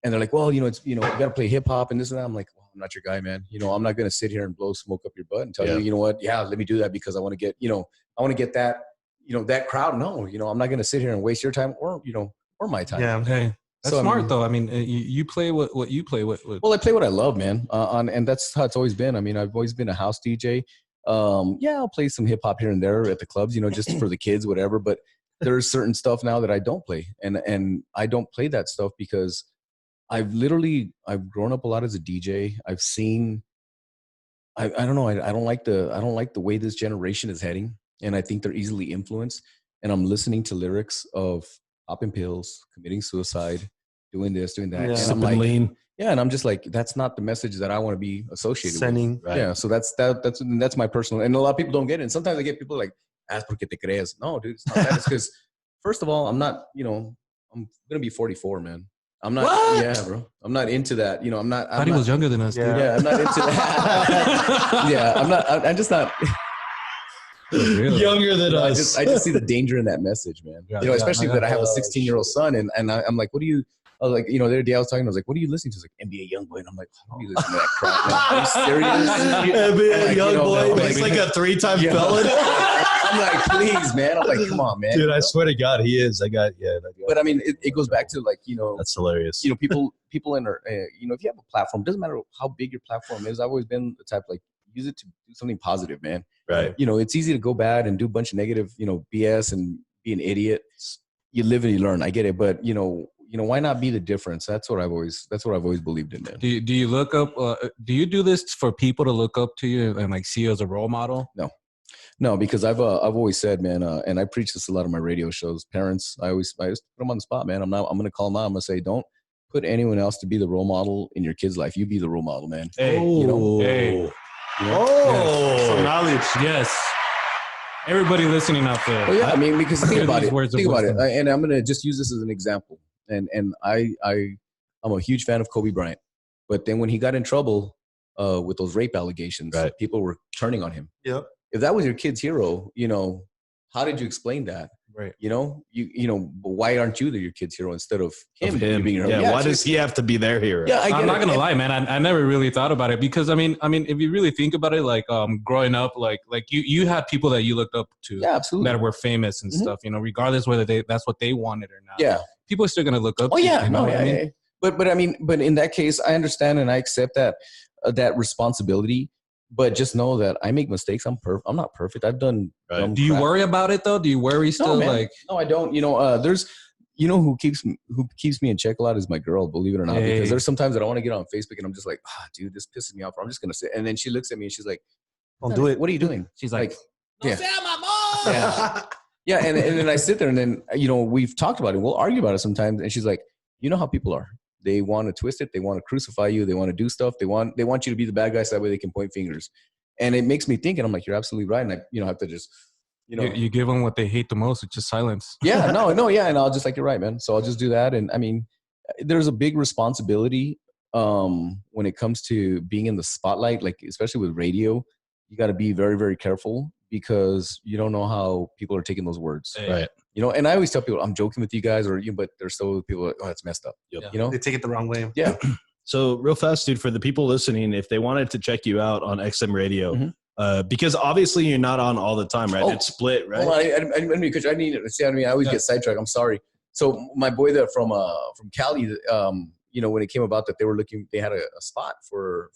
And they're like, "Well, it's you got to play hip hop and this and that." I'm like, "Well, I'm not your guy, man. I'm not gonna sit here and blow smoke up your butt and tell you, you know what? Yeah, let me do that because I want to get, that, that crowd. No, I'm not gonna sit here and waste your time or my time." Yeah. Okay. That's smart though. I mean, you play what you play with. Well, I play what I love, man. And that's how it's always been. I mean, I've always been a house DJ. I'll play some hip hop here and there at the clubs, just for the kids, whatever. But there's certain stuff now that I don't play, and I don't play that stuff because I've grown up a lot as a DJ. I've seen, I don't know. I don't like the way this generation is heading, and I think they're easily influenced. And I'm listening to lyrics of popping pills, committing suicide, doing this, doing that. Yeah. And I'm like, lean. Yeah, and I'm just like, that's not the message that I want to be associated with. Right. Yeah, so that's my personal. And a lot of people don't get it. And sometimes I get people like, "Ah, porque te crees." No, dude, it's not that. It's because, first of all, I'm not. I'm gonna be 44, man. I'm not. What? Yeah, bro. I'm not into that. I'm not. I thought he was younger than us, dude. Yeah, I'm not into that. Yeah, I'm not. I'm just not. Really? Younger than us. I just see the danger in that message, man. Especially that I have a 16-year-old son, and I'm like, what do you? I was like, the other day I was talking, I was like, what are you listening to? He's like, NBA Youngboy. And I'm like, how are you listening to that crap, man? Are you serious? NBA Youngboy. He's like a 3-time felon. I'm like, please, man. I'm like, come on, man. Dude, I swear to God, he is. But I mean, it goes back to like, that's hilarious. People in our, if you have a platform, doesn't matter how big your platform is. I've always been the type like, use it to do something positive, man. Right. It's easy to go bad and do a bunch of negative, BS and be an idiot. You live and you learn. I get it, but why not be the difference? That's what I've always believed in, man. Do you look up? Do you do this for people to look up to you and like see you as a role model? No, because I've always said, man, and I preach this a lot on my radio shows. Parents, I just put them on the spot, man. I'm going to call them out. I'm going to say, don't put anyone else to be the role model in your kid's life. You be the role model, man. Hey, Hey. Yes. Some knowledge. Yes. Everybody listening out there. Well, yeah, I mean, because think about it. And I'm going to just use this as an example. And I'm a huge fan of Kobe Bryant. But then when he got in trouble with those rape allegations, people were turning on him. Yep. If that was your kid's hero, how did you explain that? Right. But why aren't you your kid's hero instead of him being your hero? Yeah, why does he have to be their hero? Yeah, I'm not gonna lie, man. I never really thought about it because I mean, if you really think about it, like growing up, like you had people that you looked up to, absolutely, that were famous and stuff. Regardless whether that's what they wanted or not. Yeah, people are still gonna look up. Oh to yeah, you know what I mean? But in that case, I understand and I accept that responsibility. But just know that I make mistakes. I'm not perfect. I've done. Do you worry about it though? Do you worry still? No, I don't. There's, who keeps me in check a lot is my girl. Believe it or not, because there's sometimes that I want to get on Facebook and I'm just like, dude, this pisses me off. I'm just gonna say, and then she looks at me and she's like, "Don't do it. What are you doing?" She's like, "Don't say my mom." Yeah, and then I sit there and then we've talked about it. We'll argue about it sometimes, and she's like, you know how people are. They want to twist it. They want to crucify you. They want to do stuff. They want you to be the bad guy so that way they can point fingers. And it makes me think, and I'm like, you're absolutely right. And I, have to just, you give them what they hate the most, which is silence. Yeah, yeah. And I'll just like, you're right, man. So I'll just do that. And I mean, there's a big responsibility when it comes to being in the spotlight, like especially with radio. You got to be very, very careful because you don't know how people are taking those words. Right. And I always tell people, I'm joking with you guys, but there's still people like, oh, that's messed up. Yep. They take it the wrong way. Yeah. So real fast, dude, for the people listening, if they wanted to check you out on XM Radio, because obviously you're not on all the time, right? It's split, right? Well, I always get sidetracked. I'm sorry. So my boy there from Cali, when it came about that they had a spot for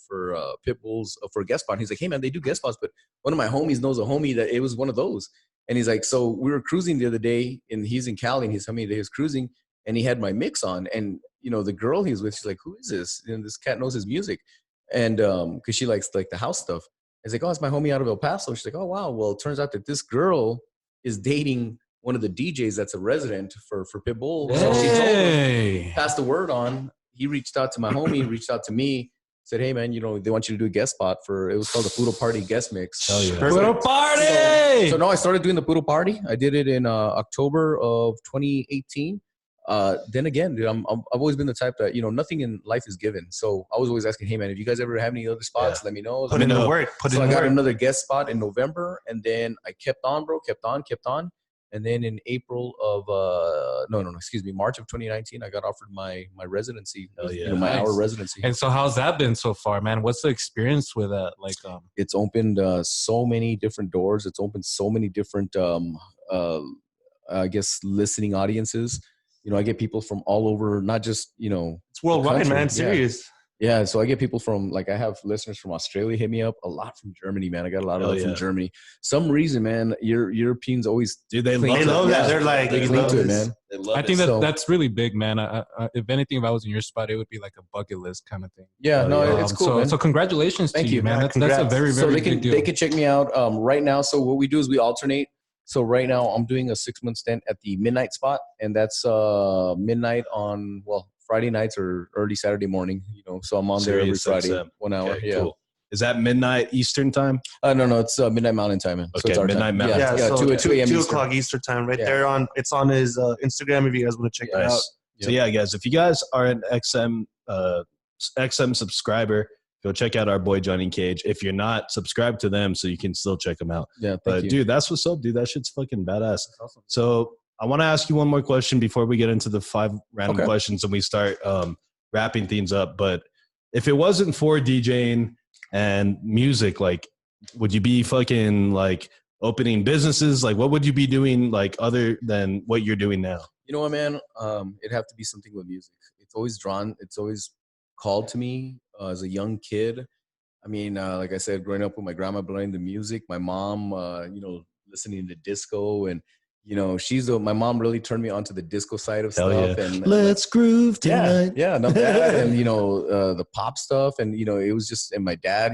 pit bulls for a guest spot. And he's like, hey man, they do guest spots, but one of my homies knows a homie that it was one of those. And he's like, so we were cruising the other day and he's in Cali and he's telling me that he was cruising and he had my mix on. And, the girl he was with, she's like, who is this? And this cat knows his music. And cause she likes like the house stuff. He's like, oh, it's my homie out of El Paso. She's like, oh, wow. Well, it turns out that this girl is dating one of the DJs that's a resident for Pitbull. So she told him, passed the word on. He reached out to my homie, reached out to me, said, hey, man, they want you to do a guest spot it was called the Poodle Party Guest Mix. Hell yeah. Poodle Party! So no, I started doing the Poodle Party. I did it in October of 2018. Then again, dude, I've always been the type that, nothing in life is given. So I was always asking, hey man, if you guys ever have any other spots, let me know. Put in the work. So I got another guest spot in November, and then I kept on, bro, kept on. And then in April of March of 2019, I got offered my residency, my hour residency. And so how's that been so far, man? What's the experience with that? Like, it's opened so many different doors. It's opened so many different, I guess, listening audiences. I get people from all over, not just, it's worldwide, man. Serious. Yeah. So I get people from, like, I have listeners from Australia hit me up, a lot from Germany, man. I got a lot of love from Germany. Some reason, man, Europeans always, dude, they love that. They're like, they cling to it, man. I think that's really big, man. If anything, if I was in your spot, it would be like a bucket list kind of thing. Yeah, it's cool, man. So congratulations to you, man. That's a very, very big deal. They can check me out right now. So what we do is we alternate. So right now I'm doing a 6-month stint at the midnight spot, and that's midnight on, Friday nights or early Saturday morning, so I'm on there every Friday, XM. 1 hour. Okay, cool. Is that midnight Eastern time? No, it's midnight Mountain time. Man. Okay, so it's our midnight time. Mountain. Yeah, so 2 o'clock Eastern time, right there on. It's on his Instagram if you guys want to check that out. So yeah, guys, if you guys are an XM subscriber, go check out our boy Johnny Kage. If you're not, subscribe to them so you can still check them out. Yeah, but dude, that's what's up, dude. That shit's fucking badass. Awesome. So I want to ask you one more question before we get into the 5 random questions and we start wrapping things up. But if it wasn't for DJing and music, like, would you be fucking like opening businesses? Like, what would you be doing like other than what you're doing now? You know what, man? It'd have to be something with music. It's always called to me as a young kid. I mean, like I said, growing up with my grandma playing the music, my mom, listening to disco, and my mom really turned me onto the disco side of stuff. Yeah. And let's groove tonight. Yeah, not that, and the pop stuff, and it was just, and my dad,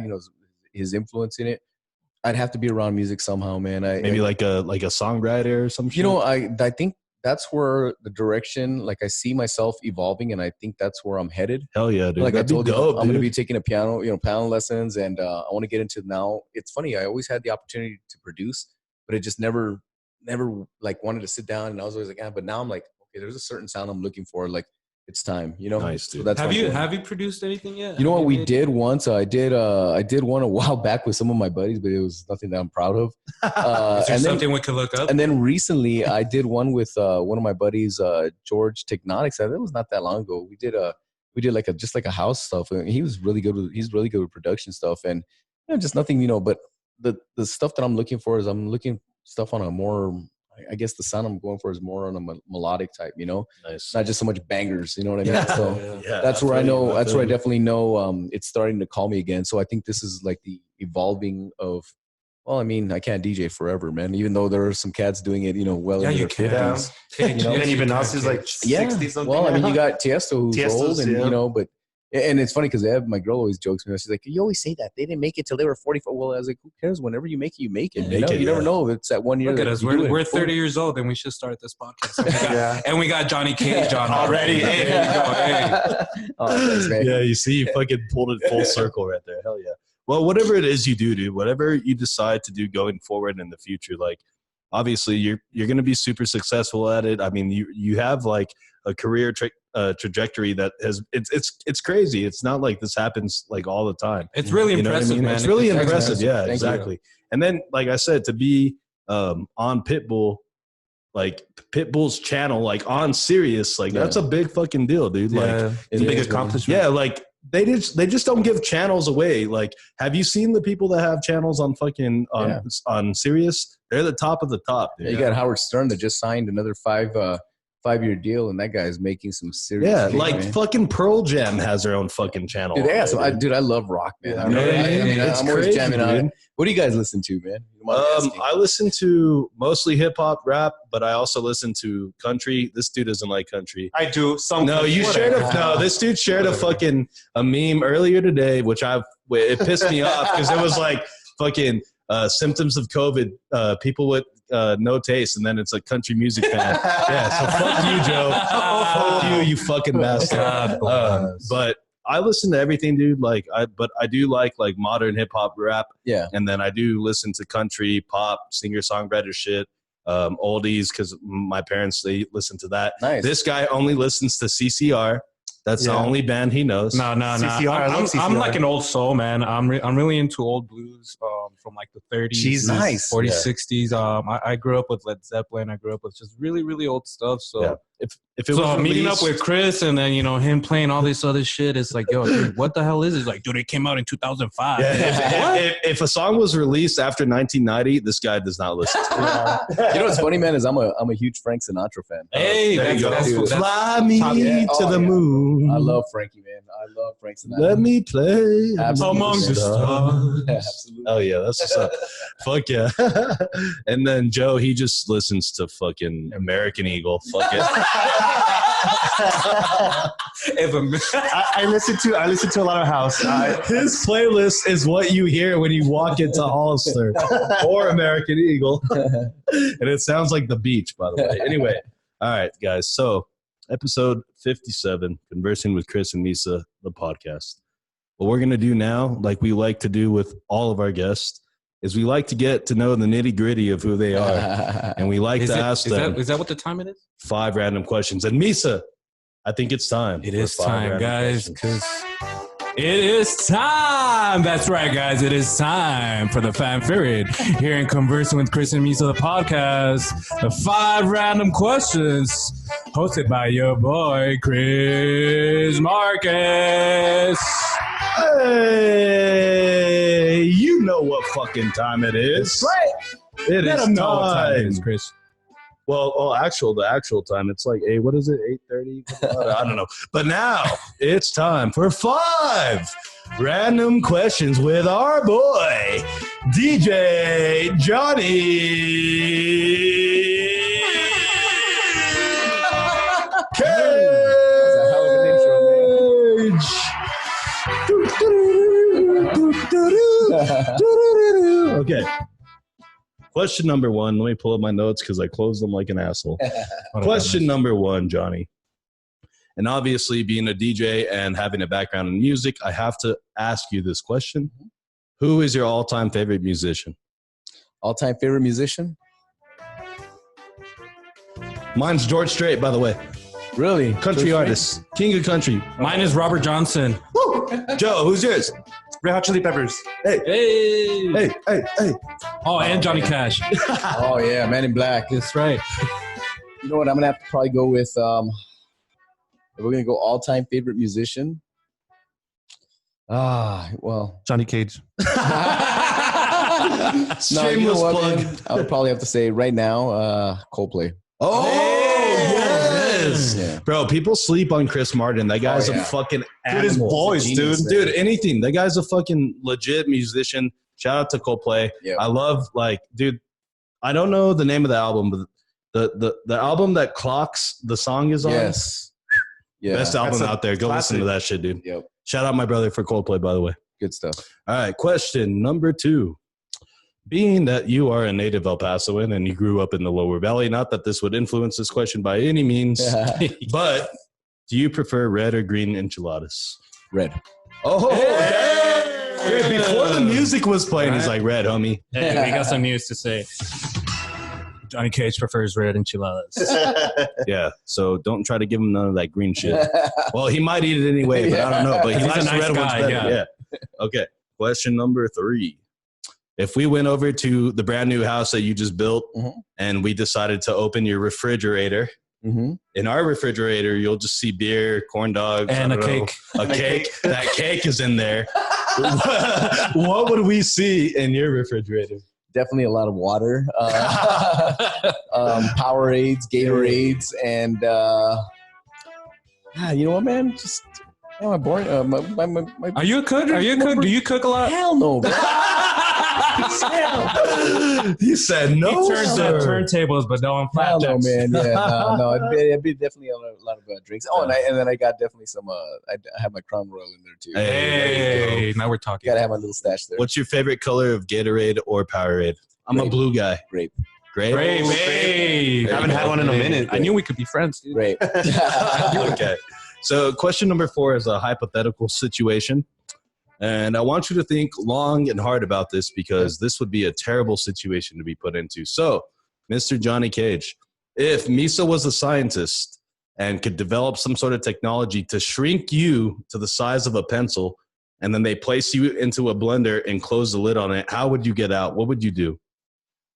his influence in it. I'd have to be around music somehow, man. Maybe like a songwriter or some shit. I think that's where the direction, like, I see myself evolving, and I think that's where I'm headed. Hell yeah, dude. Like I told you, I'm going to be taking piano lessons, and I want to get into now. It's funny, I always had the opportunity to produce, but it just never like wanted to sit down, and I was always like, but now I'm like, okay, there's a certain sound I'm looking for. Like, it's time, Nice, dude. So that's have you produced anything yet? You know what we did once? I did one a while back with some of my buddies, but it was nothing that I'm proud of. Is there something we could look up? And then recently I did one with one of my buddies, George Technotics. That was not that long ago. We did like a house stuff, and he's really good with production stuff, and just nothing, but the stuff that I'm looking for is I'm looking stuff on a more, I guess the sound I'm going for is more on a melodic type, Nice. Not just so much bangers, you know what I mean? Yeah. So that's where I know, that's where I definitely know it's starting to call me again. So I think this is like the evolving of, well, I mean, I can't DJ forever, man, even though there are some cats doing it, well, in their 50s. And even us is like 60 something. Well, I mean, you got Tiesto who's old, and but. And it's funny because my girl always jokes me. She's like, "You always say that they didn't make it till they were 44." Well, I was like, "Who cares? Whenever you make it, you make it. You never know. It's that 1 year." Look at us. We're 30 years old, and we should start this podcast. And we got Johnny Cage on already. Oh, thanks, man. Yeah, you see, you fucking pulled it full circle right there. Hell yeah. Well, whatever it is you do, dude, whatever you decide to do going forward in the future, like, obviously you're going to be super successful at it. I mean, you have like a career trajectory that has it's crazy. It's not like this happens like all the time. It's really impressive, man. It's really impressive. Yeah, Thank exactly. You. And then, like I said, to be on Pitbull, like Pitbull's channel, like on Sirius, like that's a big fucking deal, dude. Like it's a big accomplishment. Yeah, like they just don't give channels away. Like, have you seen the people that have channels on fucking on Sirius? They're the top of the top. Dude. Yeah, you got Howard Stern that just signed another 5-year deal, and that guy's making some serious. Yeah, like, man. Fucking Pearl Jam has their own fucking channel. Dude, I love rock, man. Yeah, I'm always jamming out. What do you guys listen to, man? I listen to mostly hip hop, rap, but I also listen to country. This dude doesn't like country. I do. This dude shared a meme earlier today, which it pissed me off because it was like fucking symptoms of COVID, people with no taste, and then it's a country music fan. Yeah, so fuck you, Joe. Fuck you, you fucking bastard. But I listen to everything, dude. But I do like modern hip hop, rap. Yeah. And then I do listen to country, pop, singer-songwriter shit. oldies because my parents, they listen to that. Nice. This guy only listens to CCR. That's the only band he knows. No. CCR, I love CCR. I'm like an old soul, man. I'm really into old blues from like the 30s, Jesus. Nice. 40s, 60s. I grew up with Led Zeppelin. I grew up with just really, really old stuff. So if it was meeting released, up with Chris and then, him playing all this other shit, it's like, yo, dude, what the hell is it? It's like, dude, it came out in 2005. If a song was released after 1990, this guy does not listen to it. You know what's funny, man, is I'm a huge Frank Sinatra fan. Hey, there you go. that's Fly me to the moon. I love Frankie, man. I love Frank Sinatra. Let me play among the stars. Yeah, absolutely. Oh yeah, that's what's up. Fuck yeah. And then Joe, he just listens to fucking American Eagle. Fuck it. I listen to a lot of house. His playlist is what you hear when you walk into Hollister or American Eagle. And it sounds like the beach, by the way. Anyway, all right, guys. So episode 57, Conversing with Chris and Misa, the podcast. What we're going to do now, like we like to do with all of our guests, is we like to get to know the nitty gritty of who they are. And we like to ask them. Is that what the time it is? 5 random questions. And Misa, I think it's time. It is time, guys, because it is time. That's right, guys. It is time for the fan period here in Conversing with Chris and Misa, the podcast. The 5 random questions hosted by your boy, Chris Marcus. Hey, you know what fucking time it is. Right. It Let is them know what time. time it is, Chris. Well, the actual time, it's like, what is it, 8:30? I don't know. But now, it's time for 5 random questions with our boy, DJ Johnny Cage. Okay. Question number 1. Let me pull up my notes because I closed them like an asshole. Question number 1, Johnny. And obviously, being a DJ and having a background in music, I have to ask you this question. Who is your all-time favorite musician? All-time favorite musician? Mine's George Strait, by the way. Really? Country artist. King of country. Mine is Robert Johnson. Woo! Joe, who's yours? Red Hot Chili Peppers. Hey. Hey. Oh, and Johnny Cash. Oh, yeah, Man in Black. That's right. You know what? I'm going to have to probably go with, we're going to go all-time favorite musician. Well. Johnny Cage. Shameless plug. Man? I would probably have to say right now, Coldplay. Oh, yes. Yeah. Bro, people sleep on Chris Martin. That guy's a fucking animal. Dude, his voice, Genius, dude. Dude, anything. That guy's a fucking legit musician. Shout out to Coldplay. Yep. I love, dude, I don't know the name of the album, but the album that Clocks the song is on. Yes. Yeah. Best album out there. Go classic. listen to that shit, dude. Yep. Shout out my brother for Coldplay, by the way. Good stuff. All right, question number 2. Being that you are a native El Pasoan and you grew up in the Lower Valley, not that this would influence this question by any means, but do you prefer red or green enchiladas? Red. Oh, hey! Before the music was playing, he's like, red, homie. Hey, we got some news to say. Johnny Cage prefers red enchiladas. Yeah, so don't try to give him none of that green shit. Well, he might eat it anyway, but I don't know. But he He's likes a nice the red ones guy, better. Yeah. Okay, question number 3. If we went over to the brand new house that you just built and we decided to open your refrigerator, in our refrigerator, you'll just see beer, corn dogs, and a cake. A cake. That cake is in there. What would we see in your refrigerator? Definitely a lot of water, Powerades, Gatorades, and you know what, man? Just I'm boring. Are you a cook? Are you a cook? Do you cook a lot? Hell no, bro. He said no. He turns the turntables, but no on Hell no, flapjacks. man. Yeah, no. It'd be definitely a lot of drinks. Oh, and then I got definitely some. I have my Crown Royal in there too. Hey, now we're talking. Gotta have my little stash there. What's your favorite color of Gatorade or Powerade? I'm a blue guy. Grape. Grape. Hey, I haven't had one in a minute. I knew we could be friends, dude. Grape. Okay. So question number 4 is a hypothetical situation. And I want you to think long and hard about this because this would be a terrible situation to be put into. So Mr. Johnny Cage, if Misa was a scientist and could develop some sort of technology to shrink you to the size of a pencil, and then they place you into a blender and close the lid on it, how would you get out? What would you do?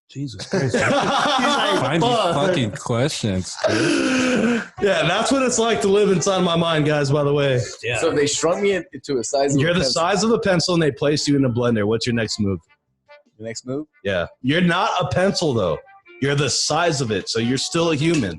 Jesus Christ. Find these fucking questions. Yeah, that's what it's like to live inside my mind, guys, by the way. Yeah. So if they shrunk me into a size of You're the size of a pencil and they place you in a blender. What's your next move? The next move? Yeah. You're not a pencil, though. You're the size of it, so you're still a human.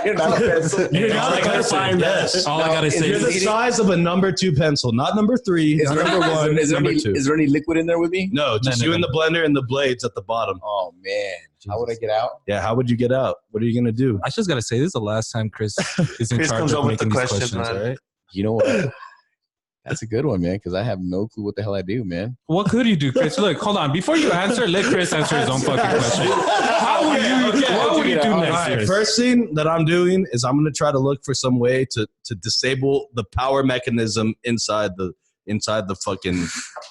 You're not a pencil. You're not a pencil. Yes. All I gotta say you're the size of a number 2 pencil, not number 3, not number 1. Is there number 2. Is there any liquid in there with me? No, just you in the blender and the blades at the bottom. Oh man, how would I get out? Yeah, how would you get out? What are you gonna do? I just gotta say, this is the last time Chris is in Chris charge comes of up with making the these questions, questions. man. All right. You know what? That's a good one, man, because I have no clue what the hell I do, man. What could you do, Chris? Look, hold on. Before you answer, let Chris answer his own fucking question. What would you do All next? right, Chris? first thing that I'm doing is I'm going to try to look for some way to disable the power mechanism inside the fucking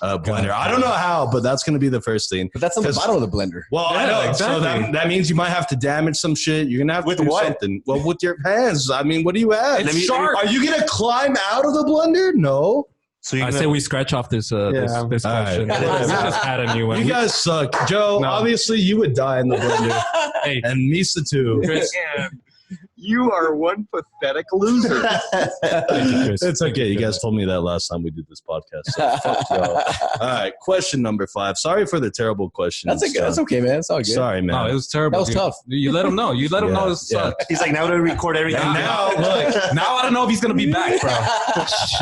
blender. I don't know how, but that's going to be the first thing. But that's on the bottom of the blender. Well, I know. Exactly. So that means you might have to damage some shit. You're going to have to do something. Well, with your hands. I mean, what do you have? It's sharp. Are you going to climb out of the blender? No. So I say we scratch off this this All question. right. We just add a new one. You guys suck. Joe, No. obviously you would die in the blender. Hey, And Misa too. Chris, You are one pathetic loser. thank you, Chris. It's okay. You guys told me that last time we did this podcast. So fuck y'all. All right. Question number 5. Sorry for the terrible questions. That's okay, man. It's all good. Sorry, man. No, it was terrible. That was dude. tough. You let him know. You let him know it sucked. He's like, now to record everything. And now, look, Now I don't know if he's gonna be back, bro.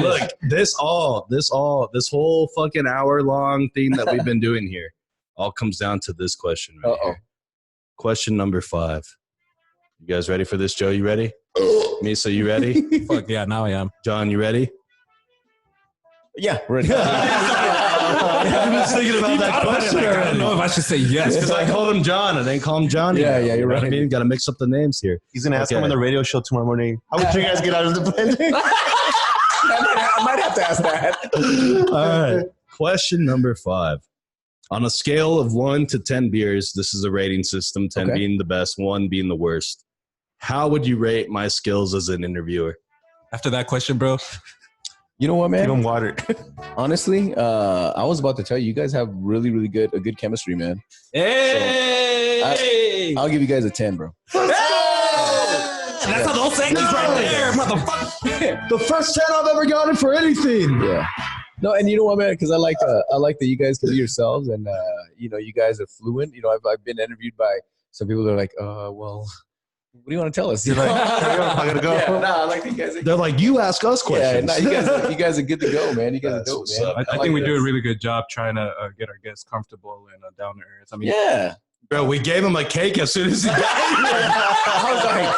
look, this whole fucking hour-long thing that we've been doing here all comes down to this question right here. Question number 5. You guys ready for this, Joe? You ready? Misa, you ready? Fuck yeah, now I am. John, you ready? Yeah, ready. I was thinking about that question I don't already. know if I should say yes. Because I called him John. I didn't call him Johnny. Yeah, You you're know what right. I mean? Got to mix up the names here. He's going to ask Okay. him on the radio show tomorrow morning. How would you guys get out of the blender? I might have to ask that. All right. Question number 5. On a scale of 1 to 10 beers, this is a rating system, 10 being the best, 1 being the worst. How would you rate my skills as an interviewer? After that question, bro. You know what, man? Give him water. Honestly, I was about to tell you, you guys have really, really good chemistry, man. Hey! I'll give you guys a 10, bro. That's those seconds right there, motherfucker. The first 10 I've ever gotten for anything. Yeah. No, and you know what, man? Because I like that you guys can be yourselves, and you guys are fluent. You know, I've been interviewed by some people that are like, well, what do you want to tell us? You're like, I gotta go. Yeah, I like you guys. They're like, you ask us questions. You guys are good to go, man. You guys are dope, what's man. up. I think we do a really good job trying to get our guests comfortable and down to earth. I mean, Yeah. Bro, we gave him a cake as soon as he got here.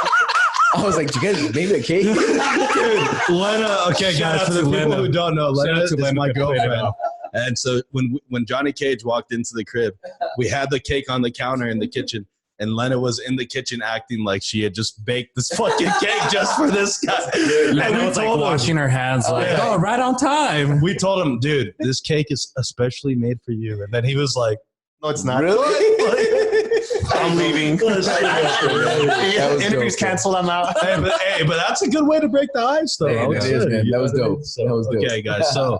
I was like, you guys made me a cake? Dude, Lena, okay, Shout guys, out for the to people Lena. who don't know, Shout Lena out to is Lena my for playing it girlfriend. out. And so when Johnny Cage walked into the crib, we had the cake on the counter in the kitchen. And Lena was in the kitchen acting like she had just baked this fucking cake just for this guy. Lena was like washing her hands, like, oh, right on time. We told him, dude, this cake is especially made for you. And then he was like, No, it's not. Really? I'm leaving. Interview's canceled. I'm out. but that's a good way to break the ice, though. Hey, I would that say. is, man. You That know was what I dope. mean? So, That was dope. Okay, guys. So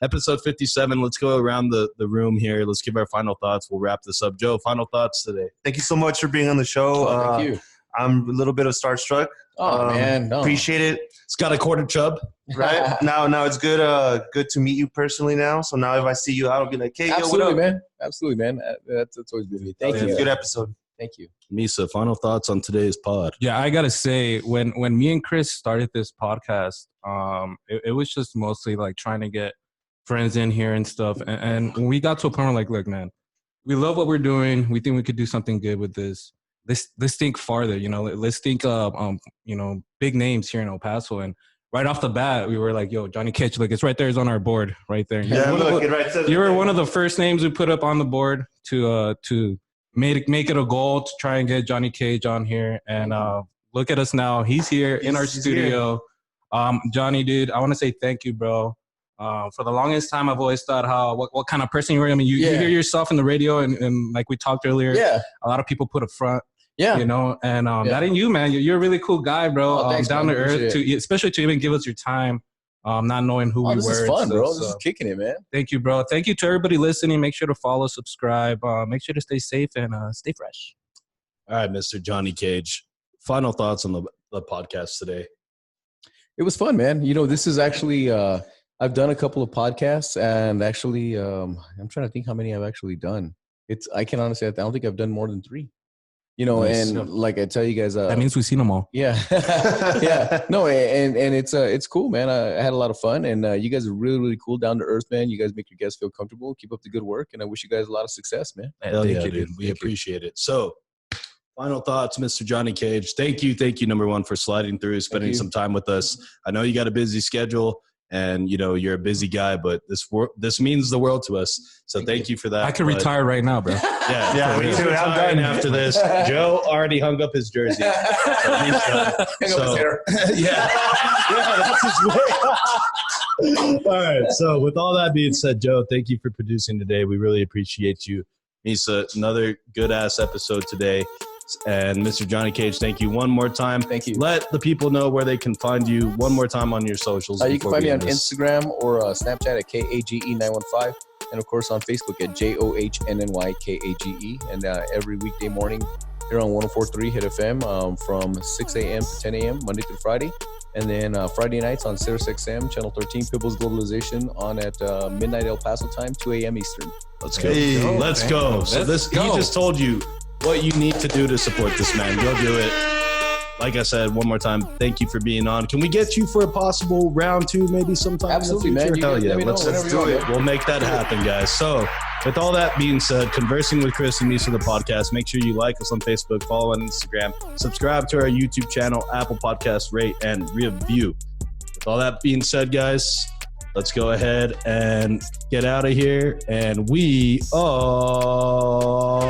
episode 57, let's go around the room here. Let's give our final thoughts. We'll wrap this up. Joe, final thoughts today. Thank you so much for being on the show. Thank you. I'm a little bit of starstruck. Oh, man. No. Appreciate it. It's got a quarter chub. Right now, it's good. Good to meet you personally now. So now, if I see you out, I'll be like, "Hey, yo, what Absolutely, up?" man. Absolutely, man. That's always good to me. Thank you. Good episode. Thank you. Misa, final thoughts on today's pod. Yeah, I gotta say, when me and Chris started this podcast, it was just mostly like trying to get friends in here and stuff. And when we got to a point where like, look, man, we love what we're doing. We think we could do something good with this. Let's think farther, you know. Let's think big names here in El Paso. And right off the bat, we were like, yo, Johnny Cage, look, it's right there. It's on our board right there. Yeah, look, it right says You were it. one of the first names we put up on the board to make it a goal to try and get Johnny Cage on here. And look at us now. He's here in our He's studio. Johnny, dude, I want to say thank you, bro. For the longest time, I've always thought what kind of person you were. I mean, you hear yourself in the radio, and like we talked earlier, Yeah. a lot of people put a front. Yeah. You know, and that ain't you, man. You're a really cool guy, bro. Thanks, down man. to earth, especially to even give us your time. Not knowing who we this were. This is fun, bro. So, this is kicking it, man. Thank you, bro. Thank you to everybody listening. Make sure to follow, subscribe. Make sure to stay safe and stay fresh. All right, Mr. Johnny Cage. Final thoughts on the podcast today. It was fun, man. You know, this is actually, I've done a couple of podcasts, and actually, I'm trying to think how many I've actually done. I can honestly, I don't think I've done more than 3. You know, nice. And like I tell you guys, that means we've seen them all. Yeah, yeah. No, and it's cool, man. I had a lot of fun, and you guys are really, really cool, down to earth, man. You guys make your guests feel comfortable. Keep up the good work, and I wish you guys a lot of success, man. Hell yeah, dude. We appreciate it. So, final thoughts, Mr. Johnny Cage. Thank you, number one, for sliding through, spending some time with us. I know you got a busy schedule. And, you know, you're a busy guy, but this means the world to us. So thank you for that. I can retire right now, bro. Yeah, me too. I'm done after this. Joe already hung up his jersey. So he's done. Yeah, that's his way. All right. So with all that being said, Joe, thank you for producing today. We really appreciate you. Misa, another good-ass episode today. And Mr. Johnny Cage, thank you one more time. Thank you. Let the people know where they can find you one more time on your socials. You can find me on Instagram or Snapchat at KAGE915. And, of course, on Facebook at JOHNNYKAGE. And every weekday morning here on 104.3 Hit FM from 6 a.m. to 10 a.m. Monday through Friday. And then Friday nights on Sirius XM, Channel 13, Pitbull's Globalization on at midnight El Paso time, 2 a.m. Eastern. Let's go. Hey, let's go. So he just told you what you need to do to support this man. Go do it. Like I said, one more time, thank you for being on. Can we get you for a possible round 2 maybe sometime? Absolutely, in the future? Man. Hell yeah. Let's do it. We'll make that happen, guys. So with all that being said, Conversing with Chris and Misa, the podcast, make sure you like us on Facebook, follow on Instagram, subscribe to our YouTube channel, Apple Podcast, rate, and review. With all that being said, guys, let's go ahead and get out of here. And we are...